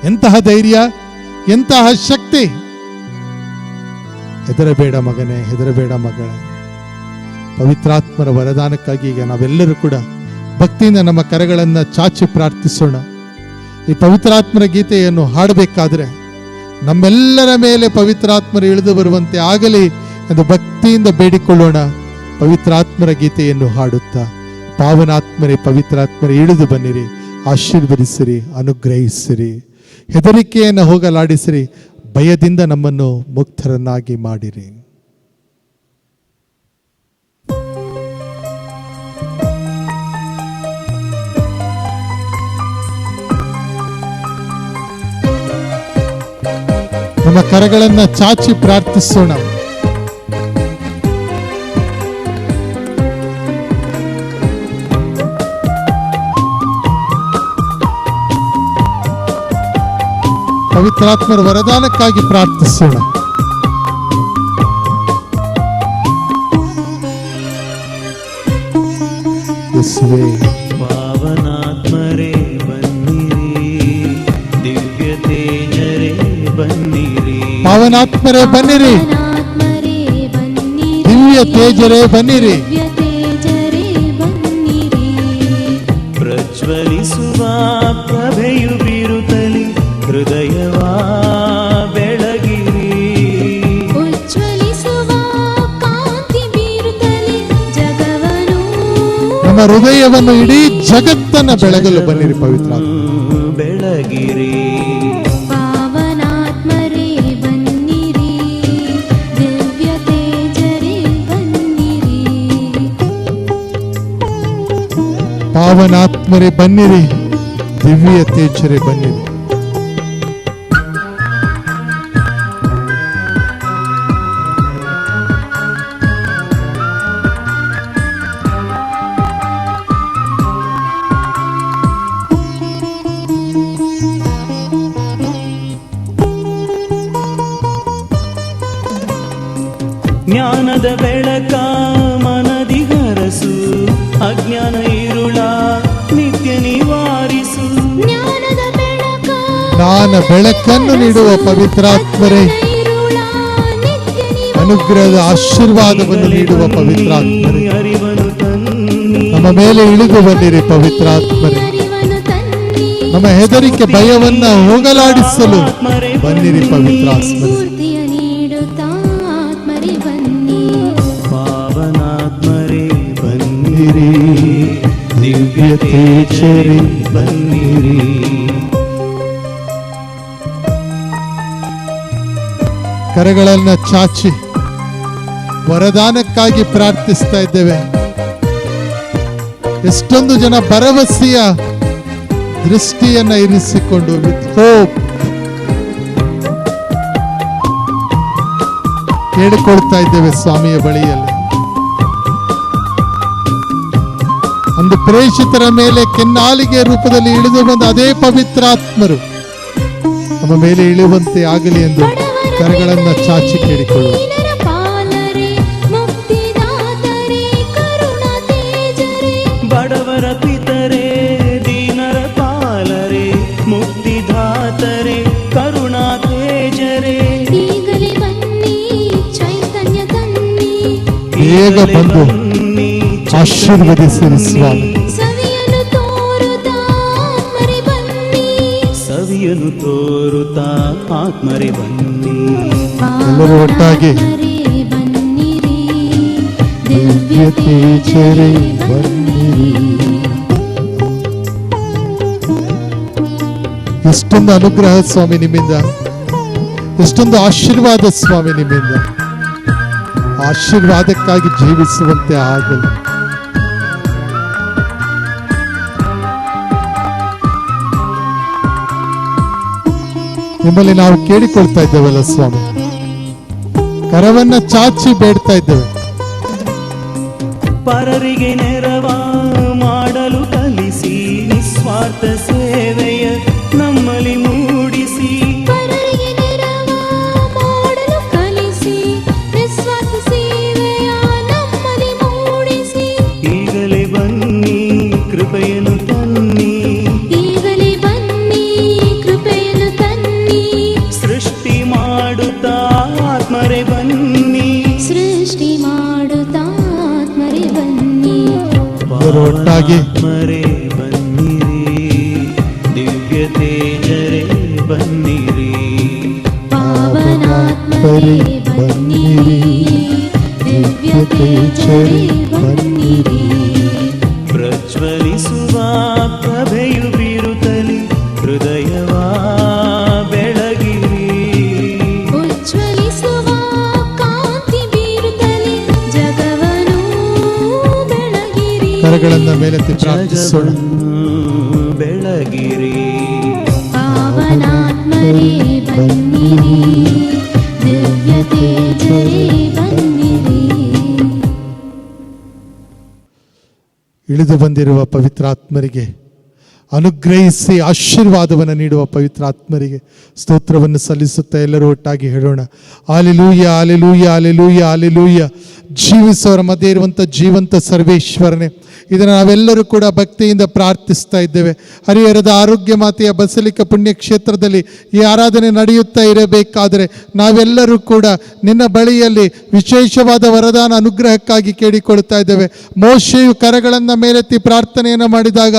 ಎಂತಹ ಧೈರ್ಯ, ಎಂತಹ ಶಕ್ತಿ! ಹೆದರಬೇಡ ಮಗನೇ, ಹೆದರಬೇಡ ಮಗಳೇ. ಪವಿತ್ರಾತ್ಮರ ವರದಾನಕ್ಕಾಗಿ ಈಗ ನಾವೆಲ್ಲರೂ ಕೂಡ ಭಕ್ತಿಯಿಂದ ನಮ್ಮ ಕರಗಳನ್ನು ಚಾಚಿ ಪ್ರಾರ್ಥಿಸೋಣ. ಈ ಪವಿತ್ರಾತ್ಮರ ಗೀತೆಯನ್ನು ಹಾಡಬೇಕಾದ್ರೆ ನಮ್ಮೆಲ್ಲರ ಮೇಲೆ ಪವಿತ್ರಾತ್ಮರು ಇಳಿದು ಬರುವಂತೆ ಆಗಲಿ ಎಂದು ಭಕ್ತಿಯಿಂದ ಬೇಡಿಕೊಳ್ಳೋಣ. ಪವಿತ್ರಾತ್ಮರ ಗೀತೆಯನ್ನು ಹಾಡುತ್ತಾ, ಪಾವನಾತ್ಮರೇ ಪವಿತ್ರಾತ್ಮರೇ ಇಳಿದು ಬನ್ನಿರಿ, ಆಶೀರ್ವದಿಸಿರಿ, ಅನುಗ್ರಹಿಸಿರಿ, ಹೆದರಿಕೆಯನ್ನು ಹೋಗಲಾಡಿಸಿರಿ, ಭಯದಿಂದ ನಮ್ಮನ್ನು ಮುಕ್ತರನ್ನಾಗಿ ಮಾಡಿರಿ. ನಮ್ಮ ಕರಗಳನ್ನು ಚಾಚಿ ಪ್ರಾರ್ಥಿಸೋಣ. ಪವಿತ್ರಾತ್ಮರ ವರದಾನಕ್ಕಾಗಿ ಪ್ರಾರ್ಥಿಸೋಣ. ಯೇಸುವೇ,
ಪಾವನಾತ್ಮರೇ ಬನ್ನಿರಿ, ದಿವ್ಯ ತೇಜರೇ ಬನ್ನಿರಿ,
ಪಾವನಾತ್ಮರೇ ಬನ್ನಿರಿ, ದಿವ್ಯ ತೇಜರೇ ಬನ್ನಿರಿ,
ಪ್ರಜ್ವಲಿಸುವ ಪ್ರಭೆಯು ಬೀರುತ್ತಲಿ ಹೃದಯವ ಬೆಳಗಿರಿ,
ಉಜ್ವಲಿಸುವ ಕಾಂತಿ ಬೀರುತ್ತಲಿ ಜಗವನು
ನಮ್ಮ ಹೃದಯವನ್ನು ಇಡೀ ಜಗತ್ತನ್ನ ಬೆಳಗಲು ಬನ್ನಿರಿ. ಪವಿತ್ರಾತ್ಮ
ಬೆಳಗಿರಿ,
ಪಾವನಾತ್ಮರೇ ಬನ್ನಿರಿ, ದಿವ್ಯ ತೇಜರೇ ಬನ್ನಿರಿ.
ಪಾವನಾತ್ಮರೇ ಬನ್ನಿರಿ, ದಿವ್ಯ ತೇಜರೇ ಬನ್ನಿರಿ.
ಜ್ಞಾನದ ಬೆಳಕ ಮನದಿ ಹರಸು, ಅಜ್ಞಾನ ಇರುಳ ನಿತ್ಯ ನಿವಾರಿಸು,
ಜ್ಞಾನದ ಬೆಳಕ
ಜ್ಞಾನ ಬೆಳಕನ್ನು ನೀಡುವ ಪವಿತ್ರಾತ್ಮರೇ,
ಇರುಳ ನಿತ್ಯ
ಅನುಗ್ರಹದ ಆಶೀರ್ವಾದವನ್ನು ನೀಡುವ ಪವಿತ್ರಾತ್ಮರೇ,
ಅರಿವನು ತನ್ನಿ,
ನಮ್ಮ ಮೇಲೆ ಇಳಿದು ಬನ್ನಿರಿ. ಪವಿತ್ರಾತ್ಮರೇ,
ಅರಿವನ್ನು ತನ್ನಿ,
ನಮ್ಮ ಹೆದರಿಕೆ ಭಯವನ್ನ ಹೋಗಲಾಡಿಸಲು ಬನ್ನಿರಿ. ಪವಿತ್ರಾತ್ಮರೇ,
ಸ್ಫೂರ್ತಿಯ ನೀಡುತ್ತಾ ಆತ್ಮರೇ ಬನ್ನಿ.
ಪಾವನಾತ್ಮರೇ ಬನ್ನಿರಿ, ದಿವ್ಯ ತೇಜರೇ ಬನ್ನಿರಿ.
ಕರಗಳನ್ನ ಚಾಚಿ ವರದಾನಕ್ಕಾಗಿ ಪ್ರಾರ್ಥಿಸ್ತಾ ಇದ್ದೇವೆ. ಎಷ್ಟೊಂದು ಜನ ಭರವಸೆಯ ದೃಷ್ಟಿಯನ್ನ ಇರಿಸಿಕೊಂಡು ವಿತ್ ಹೋಪ್ ಕೇಳಿಕೊಳ್ತಾ ಇದ್ದೇವೆ ಸ್ವಾಮಿಯ ಬಳಿಯಲ್ಲಿ. ಒಂದು ಪ್ರೇಷಿತರ ಮೇಲೆ ಕೆನ್ನಾಲಿಗೆ ರೂಪದಲ್ಲಿ ಇಳಿದು ಬಂದ ಅದೇ ಪವಿತ್ರಾತ್ಮರು ನಮ್ಮ ಮೇಲೆ ಇಳಿಯುವಂತೆ ಆಗಲಿ ಎಂದು ಕರಗಳನ್ನ ಚಾಚಿ ಕೇಳಿಕೊಳ್ಳುವ.
ದೀನರ ಪಾಲರೆ, ಮುಕ್ತಿದಾತರೆ, ಕರುಣಾ ತೇಜರೆ,
ಬಡವರ ಪಿತರೆ, ದೀನರ ಪಾಲರೆ, ಮುಕ್ತಿದಾತರೆ, ಕರುಣಾ ತೇಜರೆ,
ಈಗಲೇ ಬನ್ನಿ, ಚೈತನ್ಯ ತನ್ನಿ,
ಬೇಗ ಬಂದು ಆಶೀರ್ವದಿಸಿರಿ ಸ್ವಾಮಿ.
ಸವಿಯನ್ನು ತೋರುತ್ತಾ ಆತ್ಮರೇ ಬನ್ನಿ.
ಸವಿಯನ್ನು ತೋರುತ್ತಾ ಆತ್ಮರೇ ಬನ್ನಿ.
ಎಲ್ಲರೂ ಒಟ್ಟಾಗಿ
ಪಾವನಾತ್ಮರೇ ಬನ್ನಿರಿ,
ದಿವ್ಯ ತೇಜರೇ ಬನ್ನಿರಿ. ಎಷ್ಟೊಂದು ಅನುಗ್ರಹ ಸ್ವಾಮಿ ನಿಮ್ಮಿಂದ, ಎಷ್ಟೊಂದು ಆಶೀರ್ವಾದ ಸ್ವಾಮಿ ನಿಮ್ಮಿಂದ. ಆಶೀರ್ವಾದಕ್ಕಾಗಿ ಜೀವಿಸುವಂತೆ ಆಗಲಿ. ನಿಮ್ಮಲ್ಲಿ ನಾವು ಕೇಳಿಕೊಳ್ತಾ ಇದ್ದೇವಲ್ಲ ಸ್ವಾಮಿ, ಕರವನ್ನ ಚಾಚಿ ಬೇಡ್ತಾ ಇದ್ದೇವೆ.
ಪರರಿಗೆ ನೆರವ ಮಾಡಲು ಕಲಿಸಿ, ನಿಸ್ವಾರ್ಥ ಸೇವೆಯ ನಮ್ಮಲ್ಲಿ ಮೂಡಿಸಿ,
ಪರರಿಗೆ
ಮಾಡುತ್ತಾ ಆತ್ಮರೇ ಬನ್ನಿ,
ಸೃಷ್ಟಿ ಮಾಡುತ್ತಾ ಆತ್ಮರೇ ಬನ್ನಿ.
ಒಟ್ಟಾಗಿ
ಪಾವನಾತ್ಮರೇ ಬನ್ನಿರಿ, ದಿವ್ಯ ತೇಜರೇ ಬನ್ನಿರಿ.
ಪಾವನಾತ್ಮರೇ ಬನ್ನಿರಿ, ದಿವ್ಯ ತೇಜರೇ ಬನ್ನಿರಿ.
ಪ್ರಜ್ವಲಿಸುವ ಪ್ರಭೆಯು ಬೀರುತ್ತಲಿ ಹೃದಯವ ಬೆಳಗಿರಿ.
ಉಜ್ವಲಿಸುವ ಕಾಂತಿ ಬೀರುತ್ತಲೇ ಜಗವನ್ನು ಬೆಳಗಿರಿ.
ಕರಗಳನ್ನ ಮೇಲೆತ್ತಿ ಪ್ರಾರ್ಥಿಸೋಣ.
ಜಗವನ್ನು ಬೆಳಗಿರಿ.
ಪಾವನಾತ್ಮರೇ ಬನ್ನಿರಿ, ದಿವ್ಯ ತೇಜರೇ ಬನ್ನಿರಿ.
ಇಳಿದು ಬಂದಿರುವ ಪವಿತ್ರಾತ್ಮರಿಗೆ, ಅನುಗ್ರಹಿಸಿ ಆಶೀರ್ವಾದವನ್ನು ನೀಡುವ ಪವಿತ್ರಾತ್ಮರಿಗೆ ಸ್ತೋತ್ರವನ್ನು ಸಲ್ಲಿಸುತ್ತಾ ಎಲ್ಲರೂ ಒಟ್ಟಾಗಿ ಹೇಳೋಣ. Hallelujah, hallelujah, hallelujah, hallelujah. ಜೀವಿಸೋರ ಮಧ್ಯೆ ಇರುವಂಥ ಜೀವಂತ ಸರ್ವೇಶ್ವರನೇ, ಇದನ್ನು ನಾವೆಲ್ಲರೂ ಕೂಡ ಭಕ್ತಿಯಿಂದ ಪ್ರಾರ್ಥಿಸ್ತಾ ಇದ್ದೇವೆ. ಹರಿಹರದ ಆರೋಗ್ಯ ಮಾತೆಯ ಬಸಲಿಕ ಪುಣ್ಯಕ್ಷೇತ್ರದಲ್ಲಿ ಈ ಆರಾಧನೆ ನಡೆಯುತ್ತಾ ಇರಬೇಕಾದರೆ ನಾವೆಲ್ಲರೂ ಕೂಡ ನಿನ್ನ ಬಳಿಯಲ್ಲಿ ವಿಶೇಷವಾದ ವರದಾನ ಅನುಗ್ರಹಕ್ಕಾಗಿ ಕೇಳಿಕೊಳ್ತಾ ಇದ್ದೇವೆ. ಮೋಶೆಯು ಕರಗಳನ್ನು ಮೇಲೆತ್ತಿ ಪ್ರಾರ್ಥನೆಯನ್ನು ಮಾಡಿದಾಗ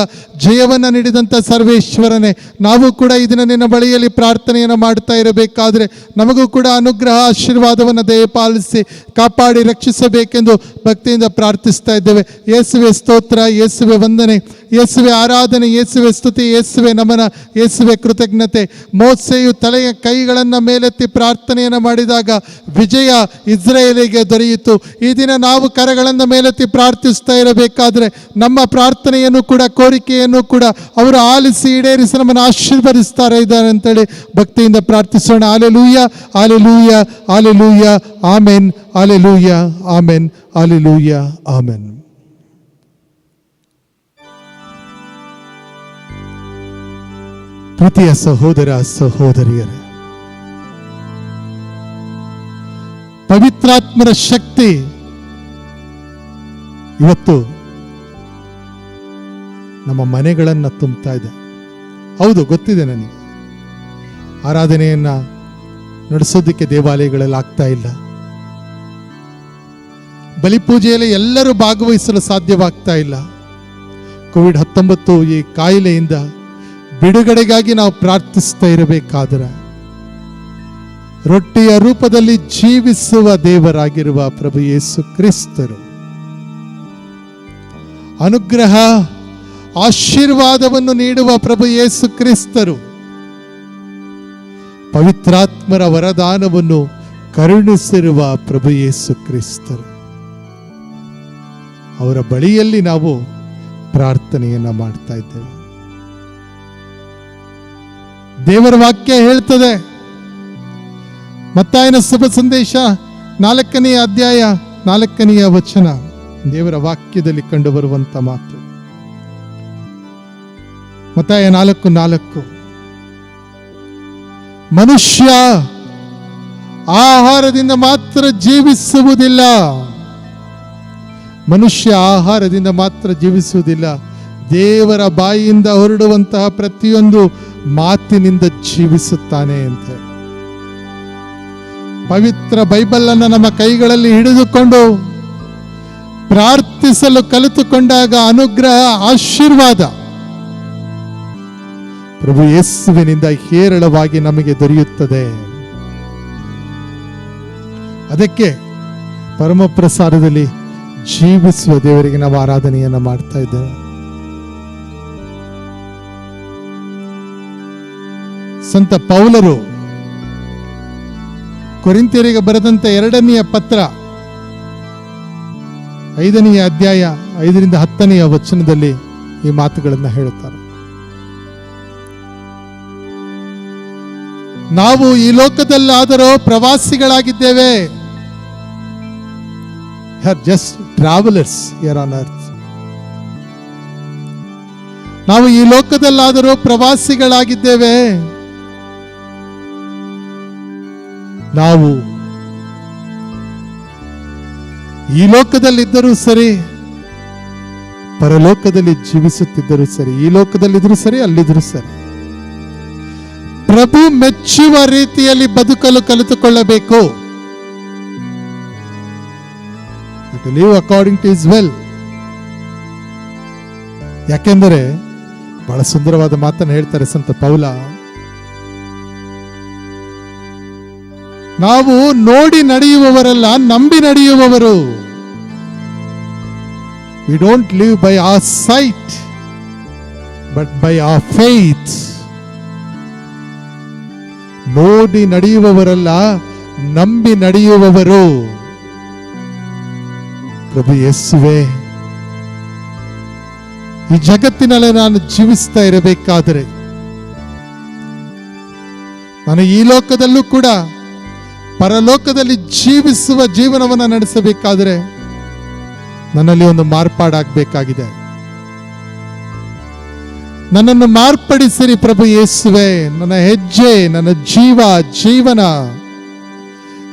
ಜಯವನ್ನು ನೀಡಿದಂಥ ಸರ್ವೇಶ್ವರನೇ, ನಾವು ಕೂಡ ಇದನ್ನು ನಿನ್ನ ಬಳಿಯಲ್ಲಿ ಪ್ರಾರ್ಥನೆಯನ್ನು ಮಾಡ್ತಾ ಇರಬೇಕಾದ್ರೆ ನಮಗೂ ಕೂಡ ಅನುಗ್ರಹ ಆಶೀರ್ವಾದವನ್ನು ದಯಪಾಲಿಸಿ ಕಾಪಾಡಿ ರಕ್ಷಿಸಬೇಕೆಂದು ಭಕ್ತಿಯಿಂದ ಪ್ರಾರ್ಥಿಸ್ತಾ ಇದ್ದೇವೆ. ಯೇಸುವೆ ಸ್ತೋತ್ರ, ಯೇಸುವೆ ವಂದನೆ, ಯೇಸುವೆ ಆರಾಧನೆ, ಯೇಸುವೆ ಸ್ತುತಿ, ಯೇಸುವೆ ನಮನ, ಯೇಸುವೆ ಕೃತಜ್ಞತೆ. ಮೋಸೆಯು ತಲೆಯ ಕೈಗಳನ್ನು ಮೇಲೆತ್ತಿ ಪ್ರಾರ್ಥನೆಯನ್ನು ಮಾಡಿದಾಗ ವಿಜಯ ಇಸ್ರಾಯೇಲಿಗೆ ದೊರೆಯಿತು. ಈ ದಿನ ನಾವು ಕರಗಳನ್ನು ಮೇಲೆತ್ತಿ ಪ್ರಾರ್ಥಿಸ್ತಾ ಇರಬೇಕಾದ್ರೆ ನಮ್ಮ ಪ್ರಾರ್ಥನೆಯನ್ನು ಕೂಡ ಕೋರಿಕೆಯನ್ನು ಕೂಡ ಅವರು ಆಲಿಸಿ ಈಡೇರಿಸಿ ನಮ್ಮನ್ನು ಆಶೀರ್ವದಿಸ್ತಾರೆ ಇದ್ದಾರೆ ಅಂತೇಳಿ ಭಕ್ತಿಯಿಂದ ಪ್ರಾರ್ಥಿಸೋಣ. Hallelujah, hallelujah, hallelujah, amen. Hallelujah, amen. Hallelujah, amen. ಪ್ರೀತಿಯ ಸಹೋದರ ಸಹೋದರಿಯರೇ, ಪವಿತ್ರಾತ್ಮರ ಶಕ್ತಿ ಇವತ್ತು ನಮ್ಮ ಮನೆಗಳನ್ನು ತುಂಬುತ್ತಾ ಇದೆ. ಹೌದು, ಗೊತ್ತಿದೆ ನನಗೆ. ಆರಾಧನೆಯನ್ನ ನಡೆಸೋದಕ್ಕೆ ದೇವಾಲಯಗಳಲ್ಲಿ ಆಗ್ತಾ ಇಲ್ಲ. ಬಲಿಪೂಜೆಯಲ್ಲಿ ಎಲ್ಲರೂ ಭಾಗವಹಿಸಲು ಸಾಧ್ಯವಾಗ್ತಾ ಇಲ್ಲ. ಕೋವಿಡ್-19 ಈ ಕಾಯಿಲೆಯಿಂದ ಬಿಡುಗಡೆಗಾಗಿ ನಾವು ಪ್ರಾರ್ಥಿಸ್ತಾ ಇರಬೇಕಾದರೆ ರೊಟ್ಟಿಯ ರೂಪದಲ್ಲಿ ಜೀವಿಸುವ ದೇವರಾಗಿರುವ ಪ್ರಭು ಯೇಸು ಕ್ರಿಸ್ತರು ಅನುಗ್ರಹ ಆಶೀರ್ವಾದವನ್ನು ನೀಡುವ ಪ್ರಭು ಯೇಸು ಕ್ರಿಸ್ತರು ಪವಿತ್ರಾತ್ಮರ ವರದಾನವನ್ನು ಕರುಣಿಸಿರುವ ಪ್ರಭು ಯೇಸು ಕ್ರಿಸ್ತರು ಅವರ ಬಳಿಯಲ್ಲಿ ನಾವು ಪ್ರಾರ್ಥನೆಯನ್ನ ಮಾಡ್ತಾ ಇದ್ದೇವೆ. ದೇವರ ವಾಕ್ಯ ಹೇಳ್ತದೆ, ಮತ್ತಾಯನ ಶುಭ ಸಂದೇಶ 4ನೇ ಅಧ್ಯಾಯ 4ನೇ ವಚನ, ದೇವರ ವಾಕ್ಯದಲ್ಲಿ ಕಂಡು ಬರುವಂತ ಮಾತು. ಮತ್ತಾಯ 4:4, ಮನುಷ್ಯ ಆಹಾರದಿಂದ ಮಾತ್ರ ಜೀವಿಸುವುದಿಲ್ಲ, ಮನುಷ್ಯ ಆಹಾರದಿಂದ ಮಾತ್ರ ಜೀವಿಸುವುದಿಲ್ಲ, ದೇವರ ಬಾಯಿಯಿಂದ ಹೊರಡುವಂತಹ ಪ್ರತಿಯೊಂದು ಮಾತಿನಿಂದ ಜೀವಿಸುತ್ತಾನೆ ಅಂತ. ಪವಿತ್ರ ಬೈಬಲ್ ಅನ್ನು ನಮ್ಮ ಕೈಗಳಲ್ಲಿ ಹಿಡಿದುಕೊಂಡು ಪ್ರಾರ್ಥಿಸಲು ಕಲಿತುಕೊಂಡಾಗ ಅನುಗ್ರಹ ಆಶೀರ್ವಾದ ಪ್ರಭು ಯೇಸುವಿನಿಂದ ಹೇರಳವಾಗಿ ನಮಗೆ ದೊರೆಯುತ್ತದೆ. ಅದಕ್ಕೆ ಪರಮ ಪ್ರಸಾದದಲ್ಲಿ ಜೀವಿಸುವ ದೇವರಿಗೆ ನಾವು ಆರಾಧನೆಯನ್ನ ಮಾಡ್ತಾ ಇದ್ದೇವೆ. ಸಂತ ಪೌಲರು ಕೊರಿಂಥಿಯರಿಗೆ ಬರೆದಂತ 2ನೇ ಪತ್ರ 5ನೇ ಅಧ್ಯಾಯ 5ರಿಂದ 10ನೇ ವಚನದಲ್ಲಿ ಈ ಮಾತುಗಳನ್ನು ಹೇಳುತ್ತಾರೆ. ನಾವು ಈ ಲೋಕದಲ್ಲಾದರೂ ಪ್ರವಾಸಿಗಳಾಗಿದ್ದೇವೆ. Just travellers here on earth. ನಾವು ಈ ಲೋಕದಲ್ಲಾದರೂ ಪ್ರವಾಸಿಗಳಾಗಿದ್ದೇವೆ. ನಾವು ಈ ಲೋಕದಲ್ಲಿದ್ದರೂ ಸರಿ, ಪರಲೋಕದಲ್ಲಿ ಜೀವಿಸುತ್ತಿದ್ದರೂ ಸರಿ, ಈ ಲೋಕದಲ್ಲಿದ್ದರೂ ಸರಿ, ಅಲ್ಲಿದ್ದರೂ ಸರಿ, ಪ್ರಭು ಮೆಚ್ಚುವ ರೀತಿಯಲ್ಲಿ ಬದುಕಲು ಕಲಿತುಕೊಳ್ಳಬೇಕು. To live according to his will. ಯಾಕೆಂದರೆ ಬಹಳ ಸುಂದರವಾದ ಮಾತನ್ನು ಹೇಳ್ತಾರೆ ಸಂತ ಪೌಲ. ನಾವು ನೋಡಿ ನಡೆಯುವವರಲ್ಲ, ನಂಬಿ ನಡೆಯುವವರು. We don't live by our sight, but by our faith. ನೋಡಿ ನಡೆಯುವವರಲ್ಲ, ನಂಬಿ ನಡೆಯುವವರು. ಪ್ರಭು ಯೇಸುವೆ, ಈ ಜಗತ್ತಿನಲ್ಲಿ ನಾನು ಜೀವಿಸ್ತಾ ಇರಬೇಕಾದರೆ, ನಾನು ಈ ಲೋಕದಲ್ಲೂ ಕೂಡ ಪರಲೋಕದಲ್ಲಿ ಜೀವಿಸುವ ಜೀವನವನ್ನು ನಡೆಸಬೇಕಾದರೆ ನನ್ನಲ್ಲಿ ಒಂದು ಮಾರ್ಪಾಡಾಗಬೇಕಾಗಿದೆ. ನನ್ನನ್ನು ಮಾರ್ಪಡಿಸಿರಿ ಪ್ರಭು ಯೇಸುವೆ. ನನ್ನ ಹೆಜ್ಜೆ, ನನ್ನ ಜೀವನ,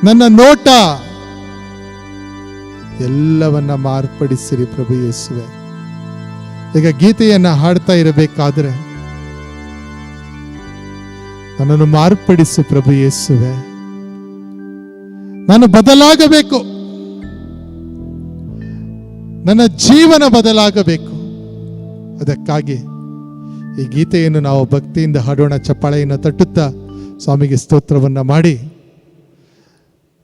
ನನ್ನ ನೋಟ ಎಲ್ಲವನ್ನ ಮಾರ್ಪಡಿಸಿರಿ ಪ್ರಭು ಯೇಸುವೆ. ಈಗ ಗೀತೆಯನ್ನ ಹಾಡ್ತಾ ಇರಬೇಕಾದ್ರೆ ನನ್ನನ್ನು ಮಾರ್ಪಡಿಸು ಪ್ರಭು ಯೇಸುವೆ. ನಾನು ಬದಲಾಗಬೇಕು, ನನ್ನ ಜೀವನ ಬದಲಾಗಬೇಕು. ಅದಕ್ಕಾಗಿ ಈ ಗೀತೆಯನ್ನು ನಾವು ಭಕ್ತಿಯಿಂದ ಹಾಡೋಣ. ಚಪ್ಪಾಳೆಯನ್ನು ತಟ್ಟುತ್ತಾ ಸ್ವಾಮಿಗೆ ಸ್ತೋತ್ರವನ್ನ ಮಾಡಿ,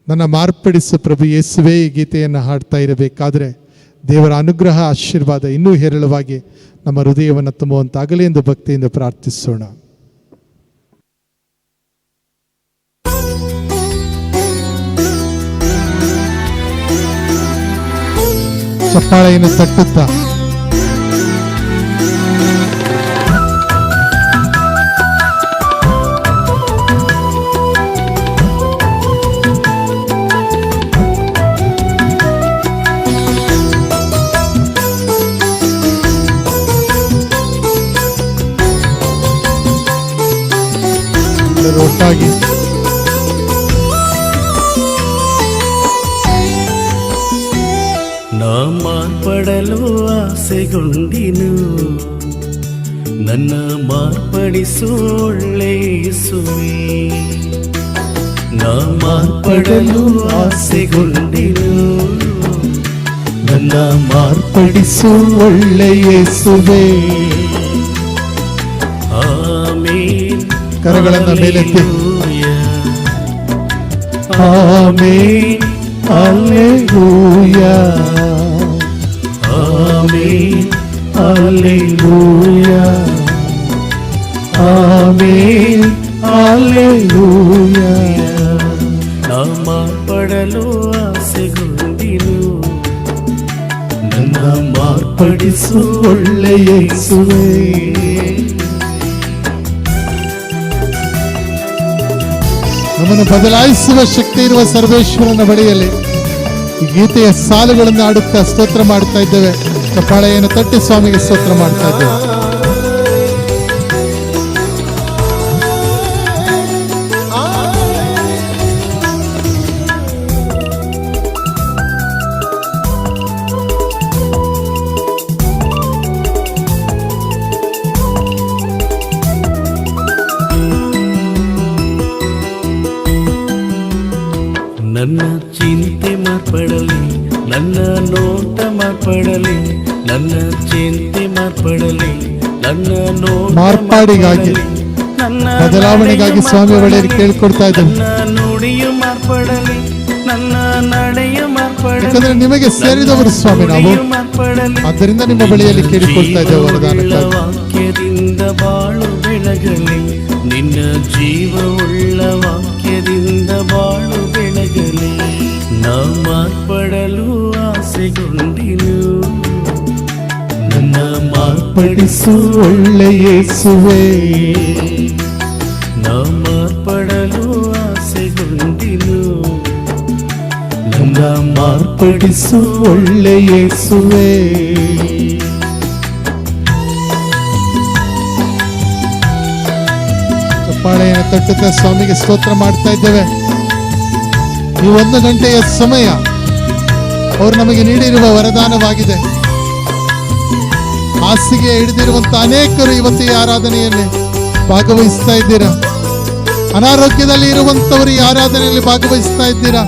ನನ್ನ ಮಾರ್ಪಡಿಸು ಪ್ರಭು ಯೇಸುವೆ ಈ ಗೀತೆಯನ್ನು ಹಾಡ್ತಾ ಇರಬೇಕಾದ್ರೆ ದೇವರ ಅನುಗ್ರಹ ಆಶೀರ್ವಾದ ಇನ್ನೂ ಹೇರಳವಾಗಿ ನಮ್ಮ ಹೃದಯವನ್ನು ತುಂಬುವಂತಾಗಲಿ ಎಂದು ಭಕ್ತಿಯಿಂದ ಪ್ರಾರ್ಥಿಸೋಣ. ಚಪ್ಪಾಳೆಯನ್ನು ತಟ್ಟುತ್ತಾ ಒಟ್ಟಾಗಿ
ನಾ ಮಾರ್ಪಡಲು ಆಸೆಗೊಂಡಿನು, ನನ್ನ ಮಾರ್ಪಡಿಸು ಒಳ್ಳೆ ಯೇಸುವೇ. ನಾ ಮಾರ್ಪಡಲು ಆಸೆಗೊಂಡಿನು, ನನ್ನ ಮಾರ್ಪಡಿಸು ಒಳ್ಳೆ ಯೇಸುವೇ. ಆಮೆನ್.
ಕರಗಳನ್ನು ಮೇಲೆತ್ತಿ
amen
hallelujah,
amen hallelujah,
amen hallelujah.
ನಾ ಮಾರ್ಪಡಲು ಆಸೆಗೊಂಡಿನು, ನನ್ನ ಮಾರ್ಪಡಿಸು ಒಳ್ಳೆ ಯೇಸುವೇ.
ನಮ್ಮನ್ನು ಬದಲಾಯಿಸುವ ಶಕ್ತಿ ಇರುವ ಸರ್ವೇಶ್ವರನ ಬಳಿಯಲ್ಲಿ ಈ ಗೀತೆಯ ಸಾಲುಗಳನ್ನು ಆಡುತ್ತಾ ಸ್ತೋತ್ರ ಮಾಡ್ತಾ ಇದ್ದೇವೆ. ಚಪ್ಪಾಳೆಯನ್ನು ತಟ್ಟಿ ಸ್ವಾಮಿಗೆ ಸ್ತೋತ್ರ ಮಾಡ್ತಾ ಇದ್ದೇವೆ.
ನನ್ನ ಚಿಂತೆ ಮಾರ್ಪಡಲಿ, ನನ್ನ ನೋಟ ಮಾರ್ಪಡಲಿ, ನನ್ನ ಚಿಂತೆ ಮಾರ್ಪಡಲಿ, ನನ್ನ ನೋಟ
ಮಾರ್ಪಾಡಿಗಾಗಿ,
ನನ್ನ
ಬದಲಾವಣೆಗಾಗಿ ಸ್ವಾಮಿ ಬಳಿಯಲ್ಲಿ ಕೇಳಿಕೊಡ್ತಾ ಇದ್ದೇವೆ.
ನನ್ನ ನುಡಿಯು ಮಾರ್ಪಡಲಿ, ನನ್ನ ನಡೆಯು ಮಾರ್ಪಡಲಿ,
ಯಾಕಂದ್ರೆ ನಿಮಗೆ ಸೇರಿದವರು ಸ್ವಾಮಿ ನಾವು, ಆದ್ದರಿಂದ ನಿಮ್ಮ ಬಳಿಯಲ್ಲಿ ಕೇಳಿಕೊಡ್ತಾ ಇದ್ದೇವೆ ವರದಾನಕ್ಕಾಗಿ.
ವಾಕ್ಯದಿಂದ ಬಾಳು ಬೆಳಗಲಿ, ನಿನ್ನ ಜೀವವುಳ್ಳ ವಾಕ್ಯದಿಂದ ಬಾಳು ಬೆಳಗಲಿ. ನಾ ಮಾರ್ಪಡಲು ಆಸೆಗೊಂಡಿನು, ನನ್ನ ಮಾರ್ಪಡಿಸು ಒಳ್ಳೆ ಯೇಸುವೇ. ನಾ ಮಾರ್ಪಡಲು ಆಸೆಗೊಂಡಿನು, ನನ್ನ ಮಾರ್ಪಡಿಸು ಒಳ್ಳೆ ಯೇಸುವೇ.
ಚಪ್ಪಾಳೆಯನ್ನು ತಟ್ಟುತ್ತಾ ಸ್ವಾಮಿಗೆ ಸ್ತೋತ್ರ ಮಾಡ್ತಾ ಇದ್ದೇವೆ. ಈ 1 ಗಂಟೆಯ ಸಮಯ ಅವರು ನಮಗೆ ನೀಡಿರುವ ವರದಾನವಾಗಿದೆ. ಹಾಸಿಗೆ ಹಿಡಿದಿರುವಂತ ಅನೇಕರು ಇವತ್ತು ಈ ಆರಾಧನೆಯಲ್ಲಿ ಭಾಗವಹಿಸ್ತಾ ಇದ್ದೀರಾ. ಅನಾರೋಗ್ಯದಲ್ಲಿ ಇರುವಂತವರು ಈ ಆರಾಧನೆಯಲ್ಲಿ ಭಾಗವಹಿಸ್ತಾ ಇದ್ದೀರಾ?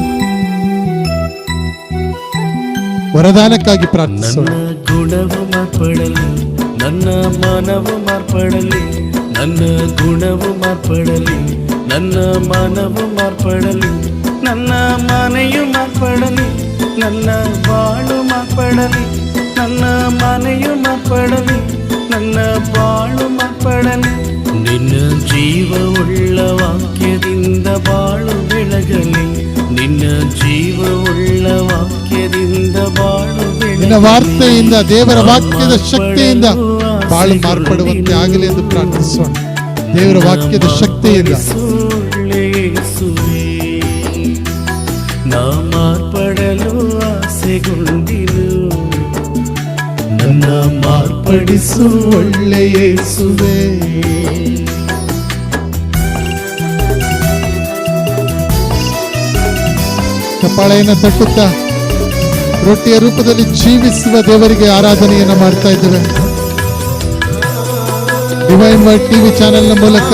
ವರದಾನಕ್ಕಾಗಿ ಪ್ರಾರ್ಥಿಸೋಣ.
ನನ್ನ ಗುಣವು ಮಾರ್ಪಡಲಿ, ನನ್ನ ಮನವು ಮಾರ್ಪಡಲಿ, ನನ್ನ ಗುಣವು ಮಾರ್ಪಡಲಿ, ನನ್ನ ಮನವು ಮಾರ್ಪಡಲಿ, ನನ್ನ ಮನೆಯು ಮಾರ್ಪಡಲಿ, ನನ್ನ ಬಾಳು ಮಾರ್ಪಡಲಿ, ನನ್ನ ಮನೆಯು ಮಾರ್ಪಡಲಿ, ನನ್ನ ಬಾಳು ಮಾರ್ಪಡಲಿ. ನಿನ್ನ ಜೀವವುಳ್ಳ ವಾಕ್ಯದಿಂದ ಬಾಳು ಬೆಳಗಲಿ, ನಿನ್ನ ಜೀವವುಳ್ಳ ವಾಕ್ಯದಿಂದ ಬಾಳು ಬೆಳಗಲಿ.
ನಿನ್ನ ವಾರ್ತೆಯಿಂದ, ದೇವರ ವಾಕ್ಯದ ಶಕ್ತಿಯಿಂದ ಬಾಳು ಮಾರ್ಪಡುವಂತೆ ಆಗಲಿ ಎಂದು ಪ್ರಾರ್ಥಿಸೋಣ. ದೇವರ ವಾಕ್ಯದ ಶಕ್ತಿಯಿಂದ
ನಾ ಮಾರ್ಪಡಲು ಆಸೆಗೊಂಡಿರು, ನನ್ನ ಮಾರ್ಪಡಿಸು ಒಳ್ಳೆಯ ಯೇಸುವೇ.
ಚಪ್ಪಾಳೆಯನ್ನು ತಟ್ಟುತ್ತಾ ರೊಟ್ಟಿಯ ರೂಪದಲ್ಲಿ ಜೀವಿಸುವ ದೇವರಿಗೆ ಆರಾಧನೆಯನ್ನು ಮಾಡ್ತಾ ಇದ್ದೇವೆ. ಡಿವೈನ್ ವರ್ಡ್ ಟಿವಿ ಚಾನೆಲ್ನ ಮೂಲಕ,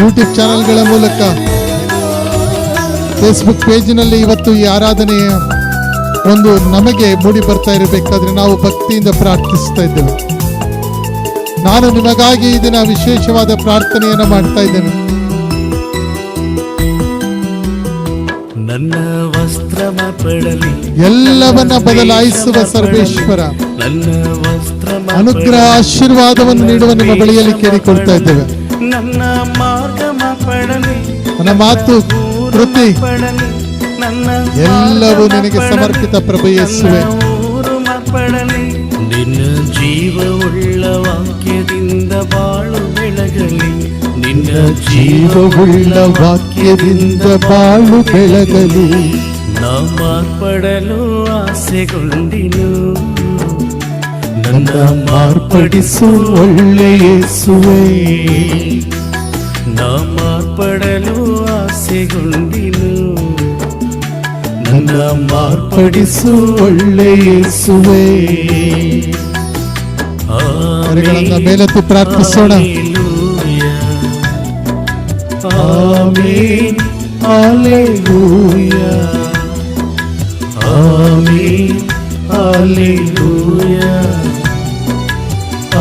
ಯೂಟ್ಯೂಬ್ ಚಾನೆಲ್ಗಳ ಮೂಲಕ, ಫೇಸ್ಬುಕ್ ಪೇಜ್ನಲ್ಲಿ ಇವತ್ತು ಈ ಆರಾಧನೆಯ ಒಂದು ನಮಗೆ ಮೂಡಿ ಬರ್ತಾ ಇರಬೇಕಾದ್ರೆ ನಾವು ಭಕ್ತಿಯಿಂದ ಪ್ರಾರ್ಥಿಸ್ತಾ ಇದ್ದೇವೆ. ನಾನು ನಿಮಗಾಗಿ ಈ ದಿನ ವಿಶೇಷವಾದ ಪ್ರಾರ್ಥನೆಯನ್ನು ಮಾಡ್ತಾ ಇದ್ದೇನೆ.
ನನ್ನ ವಸ್ತ್ರ ಮಾರ್ಪಡಲಿ,
ಎಲ್ಲವನ್ನ ಬದಲಾಯಿಸುವ ಸರ್ವೇಶ್ವರ,
ನನ್ನ ವಸ್ತ್ರ
ಅನುಗ್ರಹ ಆಶೀರ್ವಾದವನ್ನು ನೀಡುವ ನಿಮ್ಮ ಬಳಿಯಲ್ಲಿ ಕೇಳಿಕೊಳ್ತಾ ಇದ್ದೇವೆ.
ನನ್ನ ಮಾರ್ಗ ಮಾರ್ಪಡಲಿ,
ನನ್ನ ಮಾತು, ಕೃತಿ ಎಲ್ಲವೂ ನಿನಗೆ ಸಮರ್ಪಿತ ಪ್ರಭು ಯೇಸುವೆ.
ಊರು ಮಾರ್ಪಡಲಿ, ನಿನ್ನ ಜೀವವುಳ್ಳ ವಾಕ್ಯದಿಂದ ಬಾಳು ಬೆಳಗಲಿ, ನಿನ್ನ
ಜೀವವುಳ್ಳ ವಾಕ್ಯದಿಂದ ಬಾಳು ಬೆಳಗಲಿ.
ನಾ ಮಾರ್ಪಡಲು ಆಸೆಗೊಂಡಿನು, ನನ್ನ ಮಾರ್ಪಡಿಸು ಒಳ್ಳೆಯ ಯೇಸುವೇ. ನಾ ಮಾರ್ಪಡಲು ಆಸೆಗೊಂಡಿನು, ನನ್ನ ಮಾರ್ಪಡಿಸು ಒಳ್ಳೆಯ ಯೇಸುವೇ.
ಕರೆಗಳನ್ನ ಮೇಲೆತ್ತಿ ಪ್ರಾರ್ಥಿಸೋಣ.
Amen, hallelujah, amen, hallelujah,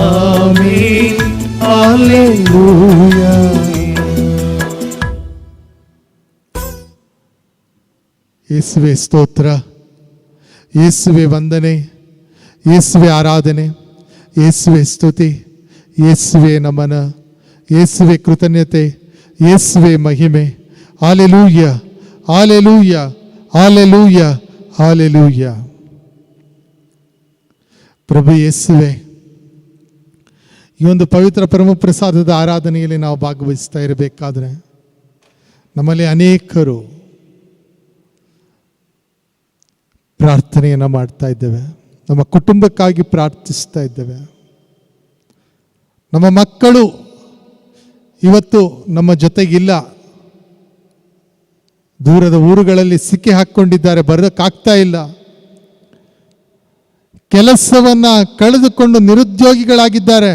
amen, hallelujah.
ಯೇಸುವೆ ಸ್ತೋತ್ರ, ಯೇಸುವೆ ವಂದನೆ, ಯೇಸುವೆ ಆರಾಧನೆ, ಯೇಸುವೆ ಸ್ತುತಿ, ಯೇಸುವೆ ನಮನ, ಯೇಸುವೆ ಕೃತಜ್ಞತೆ, ಯೇಸುವೆ ಮಹಿಮೆ. Hallelujah, hallelujah, hallelujah, hallelujah. ಪ್ರಭು ಯೇಸುವೆ, ಈ ಒಂದು ಪವಿತ್ರ ಪರಮ ಪ್ರಸಾದದ ಆರಾಧನೆಯಲ್ಲಿ ನಾವು ಭಾಗವಹಿಸ್ತಾ ಇರಬೇಕಾದ್ರೆ ನಮ್ಮಲ್ಲಿ ಅನೇಕರು ಪ್ರಾರ್ಥನೆಯನ್ನು ಮಾಡ್ತಾ ಇದ್ದೇವೆ. ನಮ್ಮ ಕುಟುಂಬಕ್ಕಾಗಿ ಪ್ರಾರ್ಥಿಸ್ತಾ ಇದ್ದೇವೆ. ನಮ್ಮ ಮಕ್ಕಳು ಇವತ್ತು ನಮ್ಮ ಜೊತೆಗಿಲ್ಲ, ದೂರದ ಊರುಗಳಲ್ಲಿ ಸಿಕ್ಕಿ ಹಾಕ್ಕೊಂಡಿದ್ದಾರೆ, ಬರೋಕ್ಕಾಗ್ತಾ ಇಲ್ಲ. ಕೆಲಸವನ್ನ ಕಳೆದುಕೊಂಡು ನಿರುದ್ಯೋಗಿಗಳಾಗಿದ್ದಾರೆ.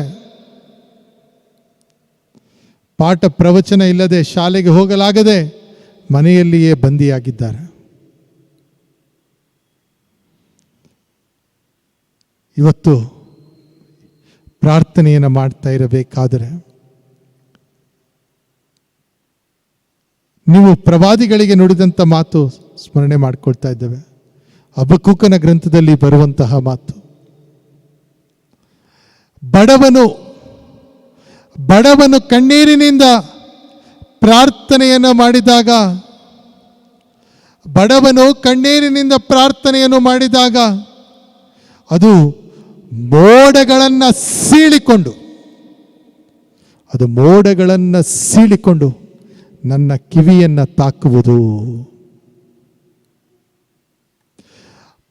ಪಾಠ ಪ್ರವಚನ ಇಲ್ಲದೆ, ಶಾಲೆಗೆ ಹೋಗಲಾಗದೆ ಮನೆಯಲ್ಲಿಯೇ ಬಂದಿಯಾಗಿದ್ದಾರೆ. ಇವತ್ತು ಪ್ರಾರ್ಥನೆಯನ್ನು ಮಾಡ್ತಾ ಇರಬೇಕಾದರೆ ನೀವು ಪ್ರವಾದಿಗಳಿಗೆ ನುಡಿದಂಥ ಮಾತು ಸ್ಮರಣೆ ಮಾಡಿಕೊಳ್ತಾ ಇದ್ದೇವೆ. ಹಬಕ್ಕೂಕನ ಗ್ರಂಥದಲ್ಲಿ ಬರುವಂತಹ ಮಾತು, ಬಡವನು ಕಣ್ಣೀರಿನಿಂದ ಪ್ರಾರ್ಥನೆಯನ್ನು ಮಾಡಿದಾಗ, ಬಡವನು ಕಣ್ಣೀರಿನಿಂದ ಪ್ರಾರ್ಥನೆಯನ್ನು ಮಾಡಿದಾಗ ಅದು ಮೋಡಗಳನ್ನು ಸೀಳಿಕೊಂಡು ನನ್ನ ಕಿವಿಯನ್ನು ತಾಕುವುದು.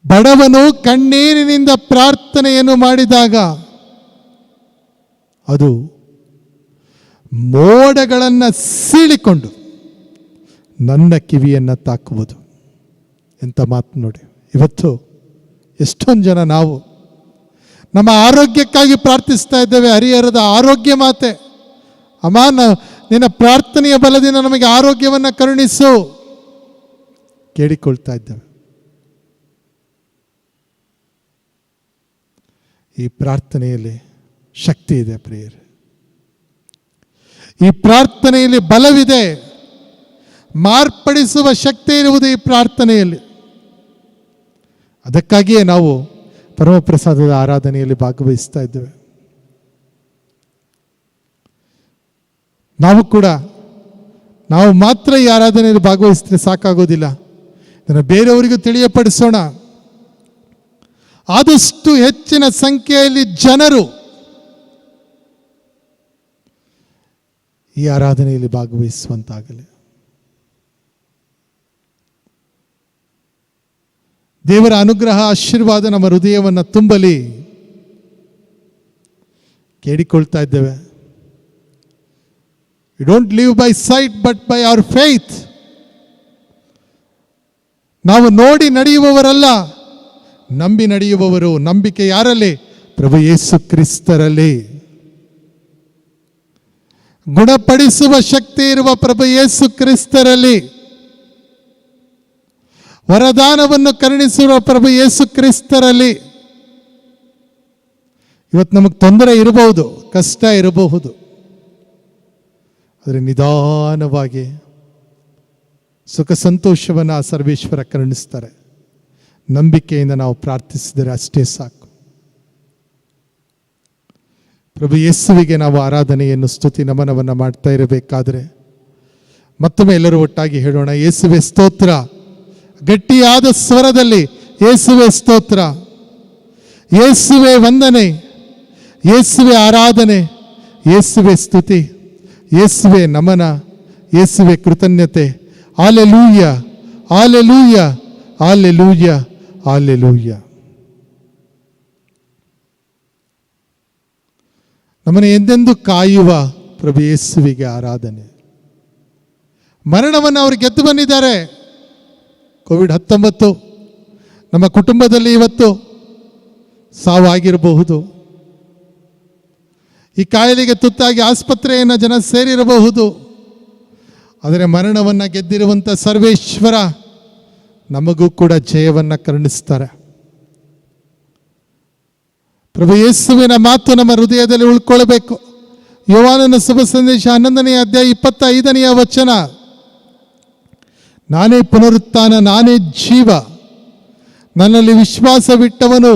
ಬಡವನು ಕಣ್ಣೀರಿನಿಂದ ಪ್ರಾರ್ಥನೆಯನ್ನು ಮಾಡಿದಾಗ ಅದು ಮೋಡಗಳನ್ನು ಸೀಳಿಕೊಂಡು ನನ್ನ ಕಿವಿಯನ್ನು ತಾಕುವುದು. ಎಂಥ ಮಾತು ನೋಡಿ. ಇವತ್ತು ಎಷ್ಟೊಂದು ಜನ ನಾವು ನಮ್ಮ ಆರೋಗ್ಯಕ್ಕಾಗಿ ಪ್ರಾರ್ಥಿಸ್ತಾ ಇದ್ದೇವೆ. ಹರಿಹರದ ಆರೋಗ್ಯ ಮಾತೆ, ಅಮ್ಮ ನಿನ್ನ ಪ್ರಾರ್ಥನೆಯ ಬಲದಿಂದ ನಮಗೆ ಆರೋಗ್ಯವನ್ನು ಕರುಣಿಸು. ಕೇಳಿಕೊಳ್ತಾ ಇದ್ದೇವೆ. ಈ ಪ್ರಾರ್ಥನೆಯಲ್ಲಿ ಶಕ್ತಿ ಇದೆ ಪ್ರಿಯರೇ. ಈ ಪ್ರಾರ್ಥನೆಯಲ್ಲಿ ಬಲವಿದೆ. ಮಾರ್ಪಡಿಸುವ ಶಕ್ತಿ ಇರುವುದು ಈ ಪ್ರಾರ್ಥನೆಯಲ್ಲಿ. ಅದಕ್ಕಾಗಿಯೇ ನಾವು ಪರಮಪ್ರಸಾದದ ಆರಾಧನೆಯಲ್ಲಿ ಭಾಗವಹಿಸ್ತಾ ಇದ್ದೇವೆ. ನಾವು ಮಾತ್ರ ಈ ಆರಾಧನೆಯಲ್ಲಿ ಭಾಗವಹಿಸಿದ್ರೆ ಸಾಕಾಗೋದಿಲ್ಲ. ಇದನ್ನು ಬೇರೆಯವರಿಗೂ ತಿಳಿಯಪಡಿಸೋಣ. ಆದಷ್ಟು ಹೆಚ್ಚಿನ ಸಂಖ್ಯೆಯಲ್ಲಿ ಜನರು ಈ ಆರಾಧನೆಯಲ್ಲಿ ಭಾಗವಹಿಸುವಂತಾಗಲಿ. ದೇವರ ಅನುಗ್ರಹ ಆಶೀರ್ವಾದ ನಮ್ಮ ಹೃದಯವನ್ನು ತುಂಬಲಿ. ಕೇಳಿಕೊಳ್ತಾ ಇದ್ದೇವೆ. You don't live by sight but by our faith. ನಾವು ನೋಡಿ ನಡೆಯುವವರಲ್ಲ, ನಂಬಿ ನಡೆಯುವವರು. ನಂಬಿಕೆ ಯಾರಲ್ಲಿ? ಪ್ರಭು ಯೇಸು ಕ್ರಿಸ್ತರಲ್ಲಿ. ಗುಣಪಡಿಸುವ ಶಕ್ತಿ ಇರುವ ಪ್ರಭು ಯೇಸು ಕ್ರಿಸ್ತರಲ್ಲಿ. ವರದಾನವನ್ನು ಕರುಣಿಸುವ ಪ್ರಭು ಯೇಸು ಕ್ರಿಸ್ತರಲ್ಲಿ. ಇವತ್ತು ನಮಗೆ ತೊಂದರೆ ಇರಬಹುದು, ಕಷ್ಟ ಇರಬಹುದು, ಆದರೆ ನಿಧಾನವಾಗಿ ಸುಖ ಸಂತೋಷವನ್ನು ಆ ಸರ್ವೇಶ್ವರ ಕರುಣಿಸ್ತಾರೆ. ನಂಬಿಕೆಯಿಂದ ನಾವು ಪ್ರಾರ್ಥಿಸಿದರೆ ಅಷ್ಟೇ ಸಾಕು. ಪ್ರಭು ಯೇಸುವಿಗೆ ನಾವು ಆರಾಧನೆಯನ್ನು, ಸ್ತುತಿ, ನಮನವನ್ನು ಮಾಡ್ತಾ ಇರಬೇಕಾದ್ರೆ ಮತ್ತೊಮ್ಮೆ ಎಲ್ಲರೂ ಒಟ್ಟಾಗಿ ಹೇಳೋಣ, ಯೇಸುವೆ ಸ್ತೋತ್ರ. ಗಟ್ಟಿಯಾದ ಸ್ವರದಲ್ಲಿ ಯೇಸುವೆ ಸ್ತೋತ್ರ, ಯೇಸುವೆ ವಂದನೆ, ಯೇಸುವೆ ಆರಾಧನೆ, ಯೇಸುವೆ ಸ್ತುತಿ, ಯೇಸುವೆ ನಮನ, ಯೇಸುವೆ ಕೃತಜ್ಞತೆ. Hallelujah, hallelujah, hallelujah, hallelujah. ನಮ್ಮನ್ನು ಎಂದೆಂದು ಕಾಯುವ ಪ್ರಭು ಯೇಸುವಿಗೆ ಆರಾಧನೆ. ಮರಣವನ್ನು ಅವರು ಗೆದ್ದು ಬಂದಿದ್ದಾರೆ. ಕೋವಿಡ್-19 ನಮ್ಮ ಕುಟುಂಬದಲ್ಲಿ ಇವತ್ತು ಸಾವಾಗಿರಬಹುದು. ಈ ಕಾಯಿಲೆಗೆ ತುತ್ತಾಗಿ ಆಸ್ಪತ್ರೆಯನ್ನು ಜನ ಸೇರಿರಬಹುದು. ಆದರೆ ಮರಣವನ್ನು ಗೆದ್ದಿರುವಂಥ ಸರ್ವೇಶ್ವರ ನಮಗೂ ಕೂಡ ಜಯವನ್ನು ಕರುಣಿಸ್ತಾರೆ. ಪ್ರಭು ಯೇಸುವಿನ ಮಾತು ನಮ್ಮ ಹೃದಯದಲ್ಲಿ ಉಳ್ಕೊಳ್ಬೇಕು. ಯೋಹಾನನ ಶುಭ ಸಂದೇಶ 11ನೇ ಅಧ್ಯಾಯ 25ನೇ ವಚನ, ನಾನೇ ಪುನರುತ್ಥಾನ, ನಾನೇ ಜೀವ. ನನ್ನಲ್ಲಿ ವಿಶ್ವಾಸವಿಟ್ಟವನು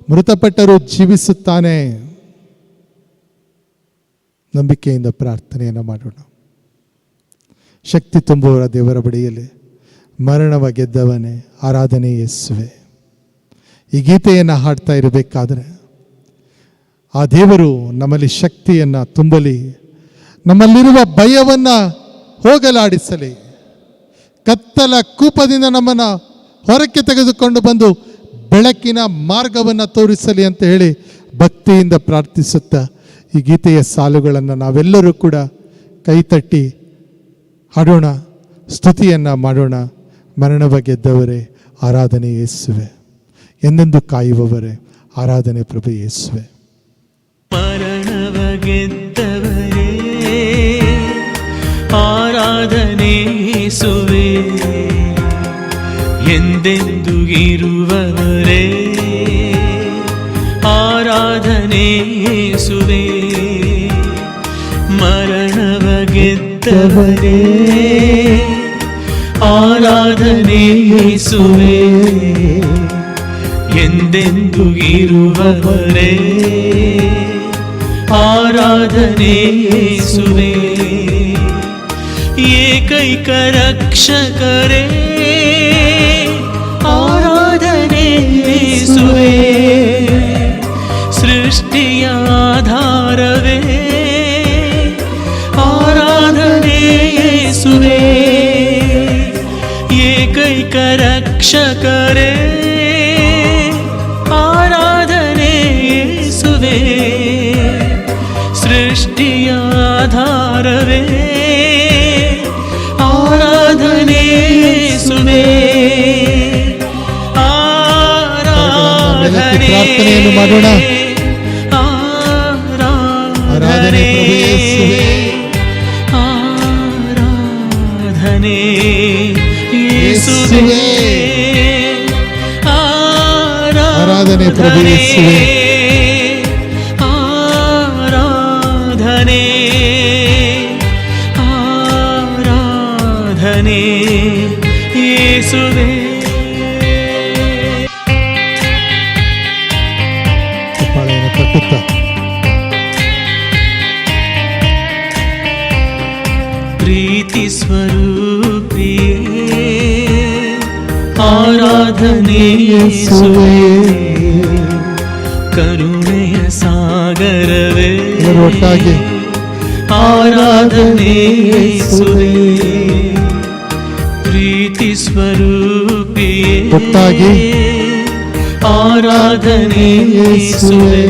ಮೃತಪಟ್ಟರೂ ಜೀವಿಸುತ್ತಾನೆ. ನಂಬಿಕೆಯಿಂದ ಪ್ರಾರ್ಥನೆಯನ್ನು ಮಾಡೋಣ. ಶಕ್ತಿ ತುಂಬುವರ ದೇವರ ಬಳಿಯಲ್ಲಿ ಮರಣವ ಗೆದ್ದವನೇ, ಆರಾಧನೆ ಯೇಸುವೆ. ಈ ಗೀತೆಯನ್ನು ಹಾಡ್ತಾ ಇರಬೇಕಾದ್ರೆ ಆ ದೇವರು ನಮ್ಮಲ್ಲಿ ಶಕ್ತಿಯನ್ನು ತುಂಬಲಿ, ನಮ್ಮಲ್ಲಿರುವ ಭಯವನ್ನು ಹೋಗಲಾಡಿಸಲಿ, ಕತ್ತಲ ಕೂಪದಿಂದ ನಮ್ಮನ್ನು ಹೊರಕ್ಕೆ ತೆಗೆದುಕೊಂಡು ಬಂದು ಬೆಳಕಿನ ಮಾರ್ಗವನ್ನು ತೋರಿಸಲಿ ಅಂತ ಹೇಳಿ ಭಕ್ತಿಯಿಂದ ಪ್ರಾರ್ಥಿಸುತ್ತಾ ಈ ಗೀತೆಯ ಸಾಲುಗಳನ್ನು ನಾವೆಲ್ಲರೂ ಕೂಡ ಕೈತಟ್ಟಿ ಹಾಡೋಣ, ಸ್ತುತಿಯನ್ನು ಮಾಡೋಣ. ಮರಣವ ಗೆದ್ದವರೇ, ಆರಾಧನೆ ಯೇಸುವೆ. ಎಂದೆಂದು ಕಾಯುವವರೇ, ಆರಾಧನೆ ಪ್ರಭು ಯೇಸುವೆ.
ಮರಣವ ಗೆದ್ದವರೇ, ಆರಾಧನೆ ಯೇಸುವೆ. ಎಂದೆಂದು ಇರುವವರೇ, ಆರಾಧನೆ ಯೇಸುವೆ. ಮರಣವ ಗೆದ್ದವರೇ, ಆರಾಧನೆ ಯೇಸುವೆ. ಎಂದೆಂದು ಇರುವವರೇ, ಆರಾಧನೆ ಯೇಸುವೆ. ಏಕೈಕ ರಕ್ಷಕರೇ, ಆರಾಧನೆ ಯೇಸುವೆ. ಸೃಷ್ಟಿಯ ಆಧಾರವೇ, ಆರಾಧನೆ ಯೇಸುವೆ. ಏಕೈಕ ರಕ್ಷಕರೇ, ಆರಾಧನೆ ಯೇಸುವೆ. ಸೃಷ್ಟಿಯ ಆಧಾರವೇ, ಆರಾಧನೆ ಯೇಸುವೆ.
ಪ್ರಾರ್ಥನೆಯನ್ನು ಮಾಡೋಣ. ಆರಾಧನೆ ಪ್ರಭು ಯೇಸುವೆ,
ಆರಾಧನೆ ಯೇಸುವೇ
ಆರಾಧನೆ ಪ್ರಭು ಯೇಸುವೇ.
ಆರಾಧನೆ ಆರಾಧನೆ ಯೇಸುವೇ.
ಚಪ್ಪಾಳೆಯನ್ನು ತಟ್ಟುತ್ತಾ
ಪ್ರೀತಿ ಸ್ವರೂಪಿಯೇ ಆರಾಧನೆ ಯೇಸುವೇ. ಕರುಣೆಯ ಸಾಗರವೇ
ಎಲ್ಲರೂ ಒಟ್ಟಾಗಿ
ಆರಾಧನೆ ಯೇಸುವೇ. ಪ್ರೀತಿ ಸ್ವರೂಪಿಯೇ
ಒಟ್ಟಾಗಿ
ಆರಾಧನೆ ಯೇಸುವೇ.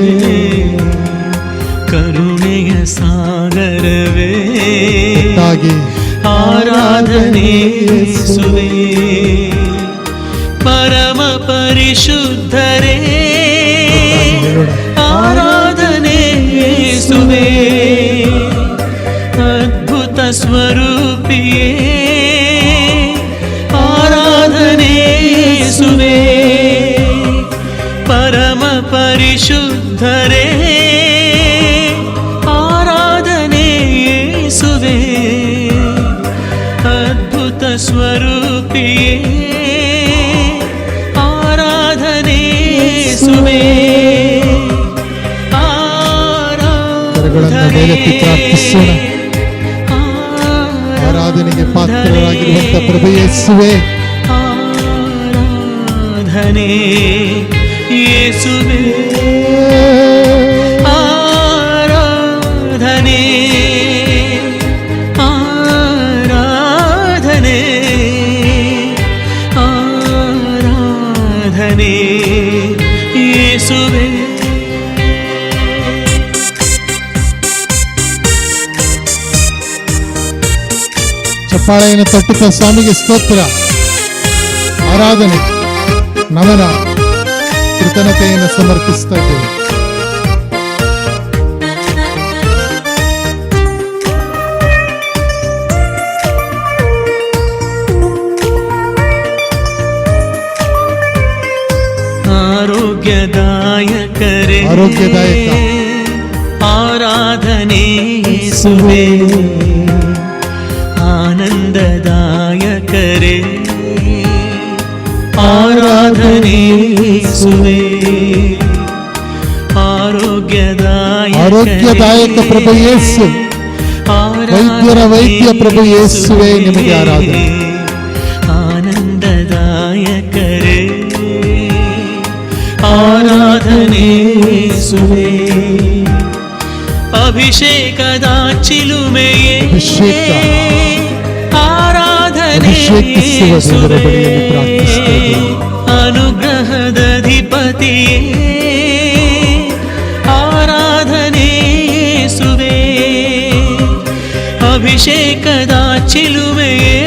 ಕರುಣೆಯ ಸಾಗರವೇ
ಒಟ್ಟಾಗಿ
ಆರಾಧನೆ ಯೇಸುವೇ. ಪರಮ ಪರಿಶುದ್ಧರೇ ಆರಾಧನೆ ಯೇಸುವೇ. ಅದ್ಭುತ ಸ್ವರೂಪಿಯೇ ಆರಾಧನೆ ಯೇಸುವೇ. ಪರಮ ಪರಿಶುದ್ಧರೇ ಆರಾಧನೆ ಯೇಸುವೇ. ಅದ್ಭುತ ಸ್ವರೂಪಿಯೇ ಆರಾಧನೆ ಯೇಸುವೇ.
ಕರಗಳನ್ನು ಮೇಲೆತ್ತಿ ಪ್ರಾರ್ಥಿಸೋಣ. ಆರಾಧನೆಗೆ ಪಾತ್ರರಾಗಿರುವಂತ ಪ್ರಭು ಯೇಸುವೇ.
ಆರಾಧನೆ ಯೇಸುವೇ. ಆರಾಧನೆ ಆರಾಧನೆ ಆರಾಧನೆ ಯೇಸುವೇ.
ಚಪ್ಪಾಳೆಯನ್ನು ತಟ್ಟುತ್ತಾ ಸ್ವಾಮಿಗೆ ಸ್ತೋತ್ರ, ಆರಾಧನೆ, ನಮನ, ಕೃತಜ್ಞತೆಯನ್ನು ಸಮರ್ಪಿಸ್ತಾ ಇದ್ದೇವೆ.
ಆರೋಗ್ಯದಾಯಕರೇ
ಆರೋಗ್ಯದಾಯಕ
ಆರಾಧನೆ ಯೇಸುವೇ. ಆನಂದದಾಯಕರೇ ಆರಾಧನೆ ಯೇಸುವೇ.
ಆರೋಗ್ಯದಾಯಕ ಪ್ರಭು ಯೇಸು, ವೈದ್ಯರ ವೈದ್ಯ ಪ್ರಭು ಯೇಸುವೇ, ನಿಮಗೆ ಆರಾಧನೆ.
ಆನಂದದಾಯಕರೇ ಆರಾಧನೆ ಯೇಸುವೇ. ಅಭಿಷೇಕದ ಚಿಲುಮೆಯೇ
ಅಭಿಷೇಕ
ಆರಾಧನೆ
ಅಭಿಷೇಕಿಸುವ ದೇವರ ಬಳಿಯಲ್ಲಿ ಪ್ರಾರ್ಥಿಸ್ತಾ ಇದ್ದೇವೆ.
ಅನುಗ್ರಹದ ಅಧಿಪತಿಯೇ ಆರಾಧನೆ ಯೇಸುವೇ. ಅಭಿಷೇಕದ ಚಿಲುಮೆಯೇ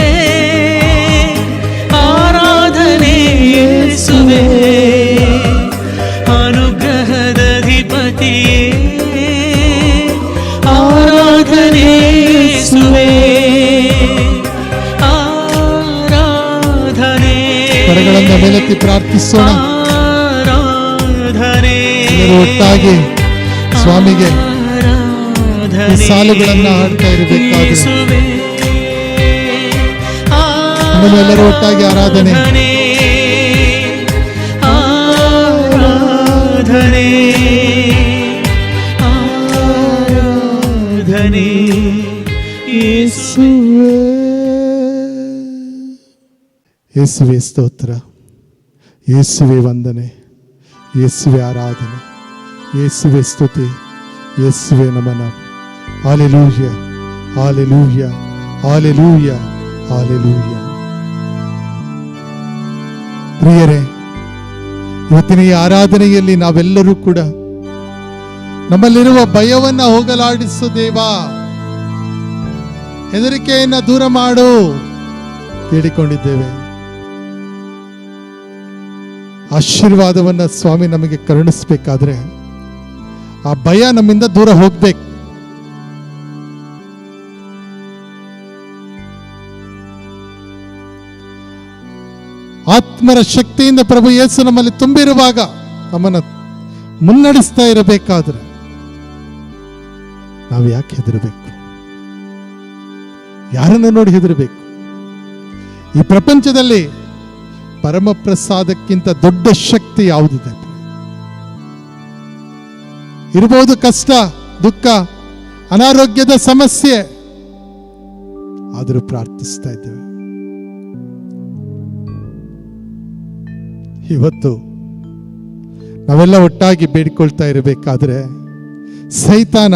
ಆರಾಧನೆ ಯೇಸುವೇ. ಅನುಗ್ರಹದ ಅಧಿಪತಿಯೇ ಆರಾಧನೆ ಯೇಸುವೇ. ಆರಾಧನೆ.
ಕರಗಳನ್ನು ಮೇಲೆತ್ತಿ ಪ್ರಾರ್ಥಿಸೋಣ.
ಆರಾಧನೆ.
ಎಲ್ಲರೂ ಒಟ್ಟಾಗಿ ಸ್ವಾಮಿಗೆ ಈ ಸಾಲುಗಳನ್ನ ಹಾಡ್ತಾ ಇರಬೇಕಾದ್ರೆ
ಯೇಸುವೇ.
ಎಲ್ಲರೂ ಒಟ್ಟಾಗಿ ಆರಾಧನೆ.
ಆರಾಧನೆ ಆರಾಧನೆ ಯೇಸುವೇ.
ಯೇಸುವೆ ಸ್ತೋತ್ರ, ಯೇಸುವೆ ವಂದನೆ, ಯೇಸುವೆ ಆರಾಧನೆ, ಯೇಸುವೆ ಸ್ತುತಿ, ಯೇಸುವೆ ನಮನ. Hallelujah, hallelujah, hallelujah, hallelujah. ಪ್ರಿಯರೇ, ಇವತ್ತಿನ ಈ ಆರಾಧನೆಯಲ್ಲಿ ನಾವೆಲ್ಲರೂ ಕೂಡ ನಮ್ಮಲ್ಲಿರುವ ಭಯವನ್ನ ಹೋಗಲಾಡಿಸು ದೇವಾ, ಹೆದರಿಕೆಯನ್ನ ದೂರ ಮಾಡು ಕೇಳಿಕೊಂಡಿದ್ದೇವೆ. ಆಶೀರ್ವಾದವನ್ನ ಸ್ವಾಮಿ ನಮಗೆ ಕರುಣಿಸಬೇಕಾದ್ರೆ ಆ ಭಯ ನಮ್ಮಿಂದ ದೂರ ಹೋಗ್ಬೇಕು. ಆತ್ಮರ ಶಕ್ತಿಯಿಂದ ಪ್ರಭು ಯೇಸು ನಮ್ಮಲ್ಲಿ ತುಂಬಿರುವಾಗ ನಮ್ಮನ್ನು ಮುನ್ನಡೆಸ್ತಾ ಇರಬೇಕಾದ್ರೆ ನಾವು ಯಾಕೆ ಹೆದರಬೇಕು? ಯಾರನ್ನು ನೋಡಿ ಹೆದರಬೇಕು? ಈ ಪ್ರಪಂಚದಲ್ಲಿ ಪರಮ ಪ್ರಸಾದಕ್ಕಿಂತ ದೊಡ್ಡ ಶಕ್ತಿ ಯಾವುದಿದೆ? ಇರಬಹುದು ಕಷ್ಟ, ದುಃಖ, ಅನಾರೋಗ್ಯದ ಸಮಸ್ಯೆ, ಆದರೂ ಪ್ರಾರ್ಥಿಸ್ತಾ ಇದ್ದೇವೆ. ಇವತ್ತು ನಾವೆಲ್ಲ ಒಟ್ಟಾಗಿ ಬೇಡಿಕೊಳ್ತಾ ಇರಬೇಕಾದ್ರೆ ಸೈತಾನ,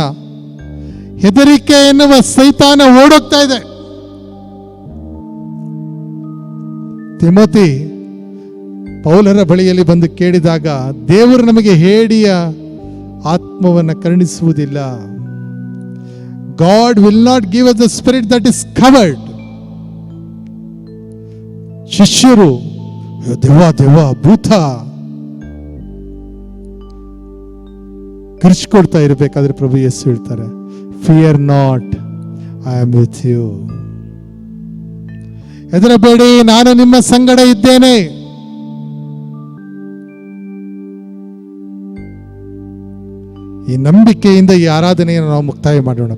ಹೆದರಿಕೆ ಎನ್ನುವ ಸೈತಾನ ಓಡೋಗ್ತಾ ಇದೆ. ತಿಮೋತಿ ಪೌಲರ ಬಳಿಯಲ್ಲಿ ಬಂದು ಕೇಳಿದಾಗ, ದೇವರು ನಮಗೆ ಹೇಡಿಯ ಆತ್ಮವನ್ನು ಕರುಣಿಸುವುದಿಲ್ಲ. God will not give us the spirit that is covered. ಶಿಷ್ಯರು ದೆವ್ವ ಭೂತ ಕಿರ್ಚ್ಕೊಡ್ತಾ ಇರಬೇಕಾದ್ರೆ ಪ್ರಭು ಯೇಸು ಹೇಳ್ತಾರೆ, fear not, I am with you. ಹೆದರಬೇಡಿ, ನಾನು ನಿಮ್ಮ ಸಂಗಡ ಇದ್ದೇನೆ. ಈ ನಂಬಿಕೆಯಿಂದ ಈ ಆರಾಧನೆಯನ್ನು ನಾವು ಮುಕ್ತಾಯ ಮಾಡೋಣ.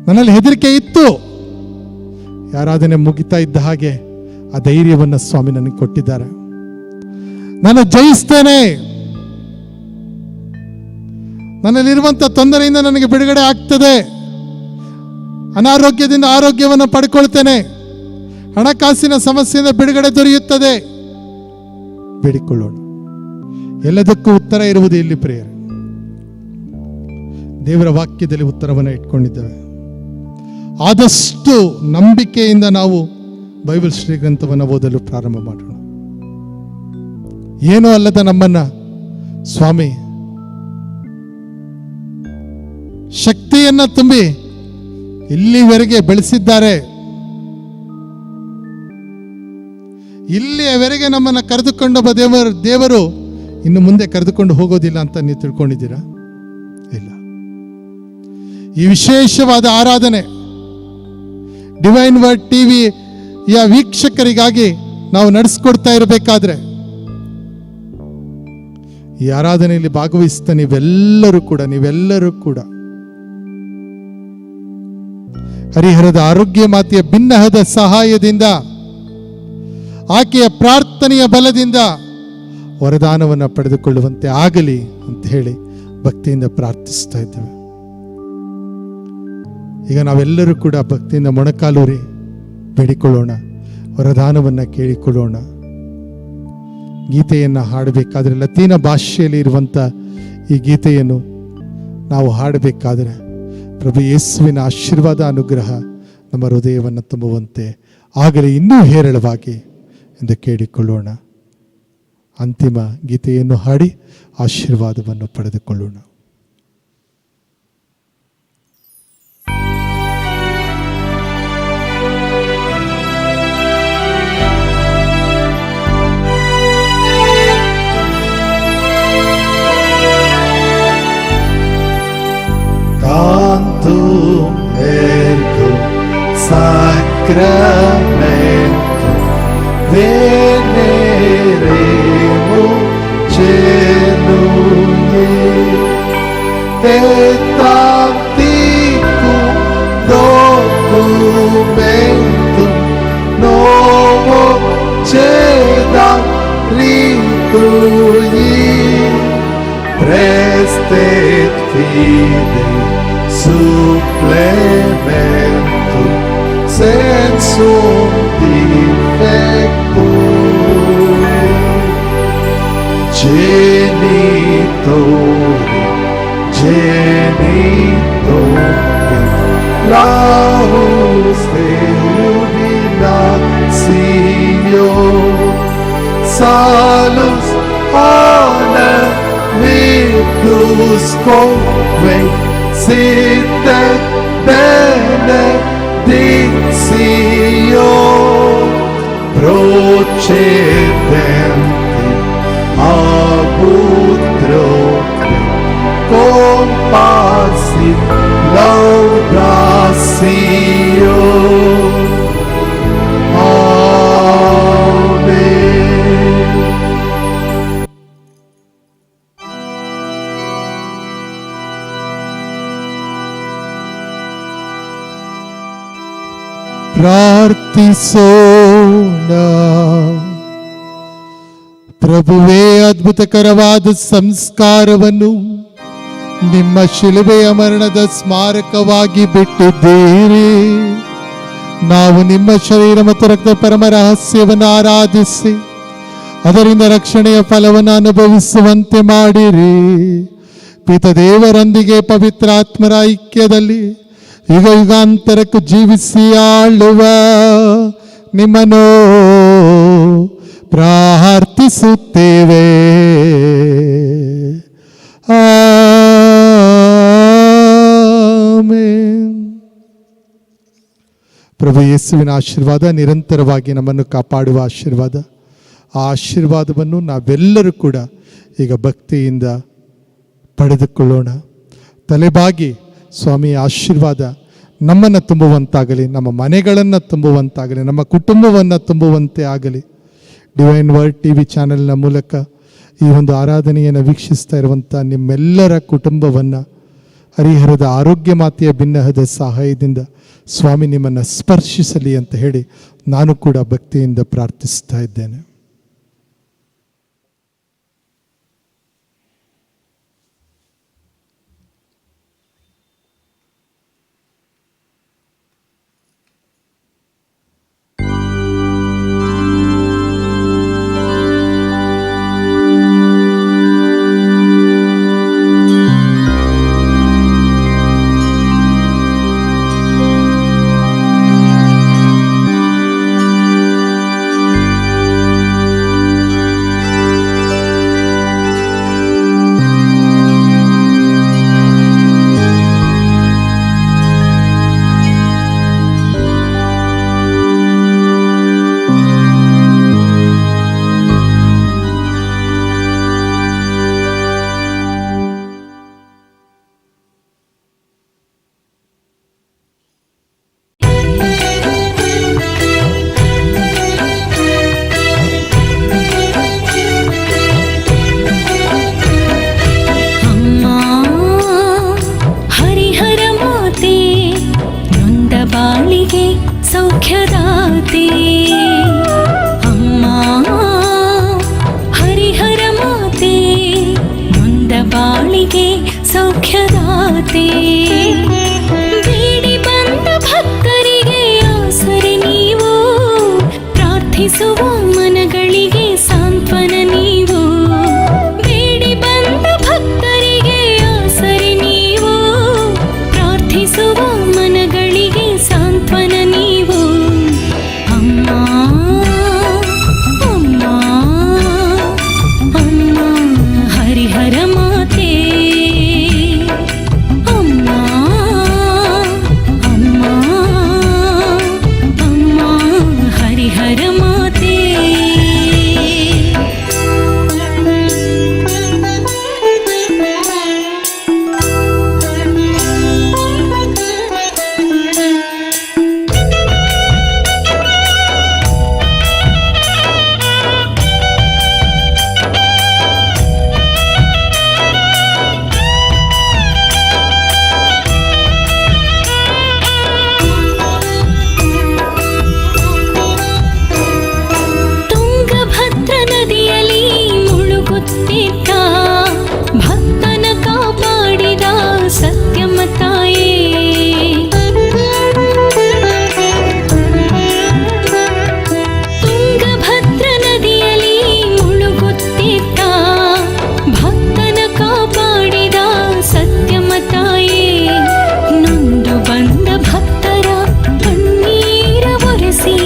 ನನ್ನಲ್ಲಿ ಹೆದರಿಕೆ ಇತ್ತು, ಈ ಆರಾಧನೆ ಮುಗಿತಾ ಇದ್ದ ಹಾಗೆ ಆ ಧೈರ್ಯವನ್ನು ಸ್ವಾಮಿ ನನಗೆ ಕೊಟ್ಟಿದ್ದಾರೆ. ನಾನು ಜಯಿಸ್ತೇನೆ, ನನ್ನಲ್ಲಿರುವಂಥ ತೊಂದರೆಯಿಂದ ನನಗೆ ಬಿಡುಗಡೆ ಆಗ್ತದೆ, ಅನಾರೋಗ್ಯದಿಂದ ಆರೋಗ್ಯವನ್ನು ಪಡ್ಕೊಳ್ತೇನೆ, ಹಣಕಾಸಿನ ಸಮಸ್ಯೆಯಿಂದ ಬಿಡುಗಡೆ ದೊರೆಯುತ್ತದೆ. ಬೇಡಿಕೊಳ್ಳೋಣ. ಎಲ್ಲದಕ್ಕೂ ಉತ್ತರ ಇರುವುದು ಇಲ್ಲಿ ಪ್ರೇಯರ್. ದೇವರ ವಾಕ್ಯದಲ್ಲಿ ಉತ್ತರವನ್ನು ಇಟ್ಕೊಂಡಿದ್ದೇವೆ. ಆದಷ್ಟು ನಂಬಿಕೆಯಿಂದ ನಾವು ಬೈಬಲ್ ಶ್ರೀಗ್ರಂಥವನ್ನು ಓದಲು ಪ್ರಾರಂಭ ಮಾಡೋಣ. ಏನೂ ಅಲ್ಲದ ನಮ್ಮನ್ನ ಸ್ವಾಮಿ ಶಕ್ತಿಯನ್ನ ತುಂಬಿ ಇಲ್ಲಿವರೆಗೆ ಬೆಳೆಸಿದ್ದಾರೆ. ಇಲ್ಲಿಯವರೆಗೆ ನಮ್ಮನ್ನು ಕರೆದುಕೊಂಡೊಬ್ಬ ದೇವರು ಇನ್ನು ಮುಂದೆ ಕರೆದುಕೊಂಡು ಹೋಗೋದಿಲ್ಲ ಅಂತ ನೀವು ತಿಳ್ಕೊಂಡಿದ್ದೀರಾ? ಇಲ್ಲ. ಈ ವಿಶೇಷವಾದ ಆರಾಧನೆ ಡಿವೈನ್ ವರ್ಡ್ ಟಿವಿಯ ವೀಕ್ಷಕರಿಗಾಗಿ ನಾವು ನಡೆಸ್ಕೊಡ್ತಾ ಇರಬೇಕಾದ್ರೆ ಈ ಆರಾಧನೆಯಲ್ಲಿ ಭಾಗವಹಿಸ್ತಾ ನೀವೆಲ್ಲರೂ ಕೂಡ ಹರಿಹರದ ಆರೋಗ್ಯ ಮಾತೆಯ ಭಿನ್ನಹದ ಸಹಾಯದಿಂದ, ಆಕೆಯ ಪ್ರಾರ್ಥನೆಯ ಬಲದಿಂದ ವರದಾನವನ್ನು ಪಡೆದುಕೊಳ್ಳುವಂತೆ ಆಗಲಿ ಅಂತ ಹೇಳಿ ಭಕ್ತಿಯಿಂದ ಪ್ರಾರ್ಥಿಸ್ತಾ ಇದ್ದೇವೆ. ಈಗ ನಾವೆಲ್ಲರೂ ಕೂಡ ಭಕ್ತಿಯಿಂದ ಮೊಣಕಾಲೂರಿ ಬೇಡಿಕೊಳ್ಳೋಣ, ವರದಾನವನ್ನು ಕೇಳಿಕೊಳ್ಳೋಣ. ಗೀತೆಯನ್ನು ಹಾಡಬೇಕಾದ್ರೆ ಲತೀನ ಭಾಷೆಯಲ್ಲಿ ಇರುವಂಥ ಈ ಗೀತೆಯನ್ನು ನಾವು ಹಾಡಬೇಕಾದ್ರೆ ಪ್ರಭು ಯೇಸುವಿನ ಆಶೀರ್ವಾದ ಅನುಗ್ರಹ ನಮ್ಮ ಹೃದಯವನ್ನು ತುಂಬುವಂತೆ ಆಗಲಿ ಇನ್ನೂ ಹೇರಳವಾಗಿ ಎಂದು ಕೇಳಿಕೊಳ್ಳೋಣ. ಅಂತಿಮ ಗೀತೆಯನ್ನು ಹಾಡಿ ಆಶೀರ್ವಾದವನ್ನು ಪಡೆದುಕೊಳ್ಳೋಣ.
Cantum ergo sacramento veneremo celui et anticum documentum novo cedat ritui prestet fide supplementum sensum defectum genitori laus illuminatio salus honor victus conque sit et benedictio procedenti abut troque compassit laudatio.
ಪ್ರಾರ್ಥಿಸೋಣ. ಪ್ರಭುವೇ, ಅದ್ಭುತಕರವಾದ ಸಂಸ್ಕಾರವನ್ನು ನಿಮ್ಮ ಶಿಲುಬೆಯ ಮರಣದ ಸ್ಮಾರಕವಾಗಿ ಬಿಟ್ಟಿದ್ದೀರಿ. ನಾವು ನಿಮ್ಮ ಶರೀರ ಮತ್ತು ರಕ್ತ ಪರಮ ರಹಸ್ಯವನ್ನು ಆರಾಧಿಸಿ ಅದರಿಂದ ರಕ್ಷಣೆಯ ಫಲವನ್ನು ಅನುಭವಿಸುವಂತೆ ಮಾಡಿರಿ. ಪಿತ ದೇವರೊಂದಿಗೆ ಪವಿತ್ರಾತ್ಮರ ಐಕ್ಯದಲ್ಲಿ ಯುಗ ಯುಗಾಂತರಕ್ಕೂ ಜೀವಿಸಿ ಆಳುವ ನಿಮ್ಮನ್ನು ಪ್ರಾರ್ಥಿಸುತ್ತೇವೆ. ಆಮೆನ್. ಪ್ರಭು ಯೇಸುವಿನ ಆಶೀರ್ವಾದ ನಿರಂತರವಾಗಿ ನಮ್ಮನ್ನು ಕಾಪಾಡುವ ಆಶೀರ್ವಾದ. ಆ ಆಶೀರ್ವಾದವನ್ನು ನಾವೆಲ್ಲರೂ ಕೂಡ ಈಗ ಭಕ್ತಿಯಿಂದ ಪಡೆದುಕೊಳ್ಳೋಣ. ತಲೆಬಾಗಿ ಸ್ವಾಮಿಯ ಆಶೀರ್ವಾದ ನಮ್ಮನ್ನು ತುಂಬುವಂತಾಗಲಿ, ನಮ್ಮ ಮನೆಗಳನ್ನು ತುಂಬುವಂತಾಗಲಿ, ನಮ್ಮ ಕುಟುಂಬವನ್ನು ತುಂಬುವಂತೆ ಆಗಲಿ. ಡಿವೈನ್ ವರ್ಲ್ಡ್ TV ಚಾನೆಲ್ನ ಮೂಲಕ ಈ ಒಂದು ಆರಾಧನೆಯನ್ನು ವೀಕ್ಷಿಸ್ತಾ ಇರುವಂಥ ನಿಮ್ಮೆಲ್ಲರ ಕುಟುಂಬವನ್ನು ಹರಿಹರದ ಆರೋಗ್ಯ ಮಾತೆಯ ಭಿನ್ನಹದ ಸಹಾಯದಿಂದ ಸ್ವಾಮಿ ನಿಮ್ಮನ್ನು ಸ್ಪರ್ಶಿಸಲಿ ಅಂತ ಹೇಳಿ ನಾನು ಕೂಡ ಭಕ್ತಿಯಿಂದ ಪ್ರಾರ್ಥಿಸ್ತಾ ಇದ್ದೇನೆ.
ಸೌಖ್ಯದಾತೆ ಅಮ್ಮ ಹರಿಹರ ಮಾತೆ, ನೊಂದ ಬಾಳಿಗೆ ಸೌಖ್ಯದಾತೆ. ಬೇಡಿ ಬಂದ ಭಕ್ತರಿಗೆ ಆಸರೆ ನೀವು, ಪ್ರಾರ್ಥಿಸುವ ಮನಗಳಿಗೆ ಸಾಂತ್ವನ ನೀವು. ಬೇಡಿ ಬಂದ ಭಕ್ತರಿಗೆ ಆಸರೆ ನೀವು, ಪ್ರಾರ್ಥಿಸುವ ಮನಗಳಿಗೆ ಸಾಂತ್ವನ ನೀವು. ಅಮ್ಮ ಅಮ್ಮ ಅಮ್ಮ ಹರಿಹರ ಮಾತೆ, ಅಮ್ಮ ಅಮ್ಮ ಅಮ್ಮ ಹರಿಹರ ಮಾತೆ. ತುಂಗಭದ್ರ ನದಿಯಲ್ಲಿ ಮುಳುಗುತ್ತಿದ್ದ ಭಕ್ತನ ಕಾಪಾಡಿದ ಸತ್ಯಮ್ಮ ತಾಯೇ. ತುಂಗಭದ್ರ ನದಿಯಲ್ಲಿ ಮುಳುಗುತ್ತಿದ್ದ ಭಕ್ತನ ಕಾಪಾಡಿದ ಸತ್ಯಮ್ಮ ತಾಯೇ. ನೊಂದು ಬಂದ ಭಕ್ತರ ಕಣ್ಣೀರ ಒರೆಸಿ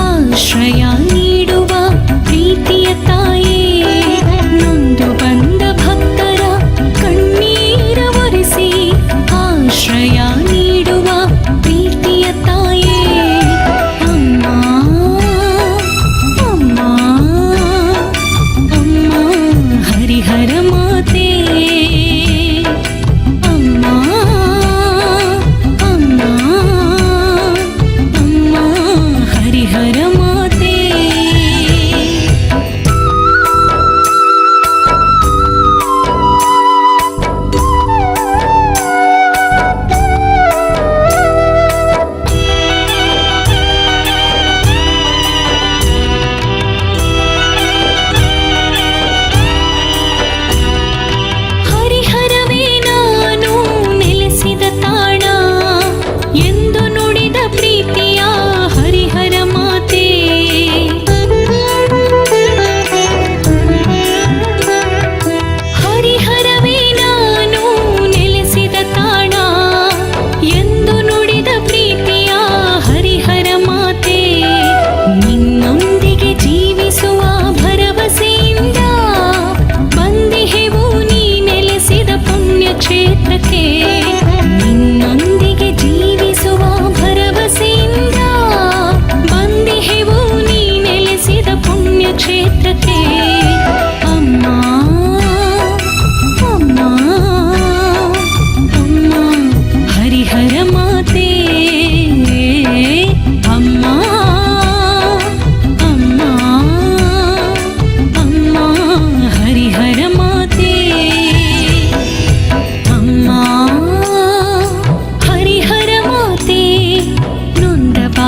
ಆಶ್ರಯ ನೀಡುವ ಪ್ರೀತಿಯ ತಾಯೇ. ನೊಂದು ಬಂದ ಭಕ್ತರ ಕಣ್ಣೀರ ಒರೆಸಿ ಆಶ್ರಯ ನೀಡುವ ಪ್ರೀತಿಯ ತಾಯೇ. ಅಮ್ಮ ಅಮ್ಮ ಅಮ್ಮ ಹರಿಹರ ಮಾತೆ, ಅಮ್ಮ ಅಮ್ಮ ಅಮ್ಮ ಹರಿಹರ ಮಾತೆ.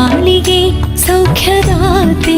ಬಾಳಿಗೆ ಸೌಖ್ಯದಾತೆ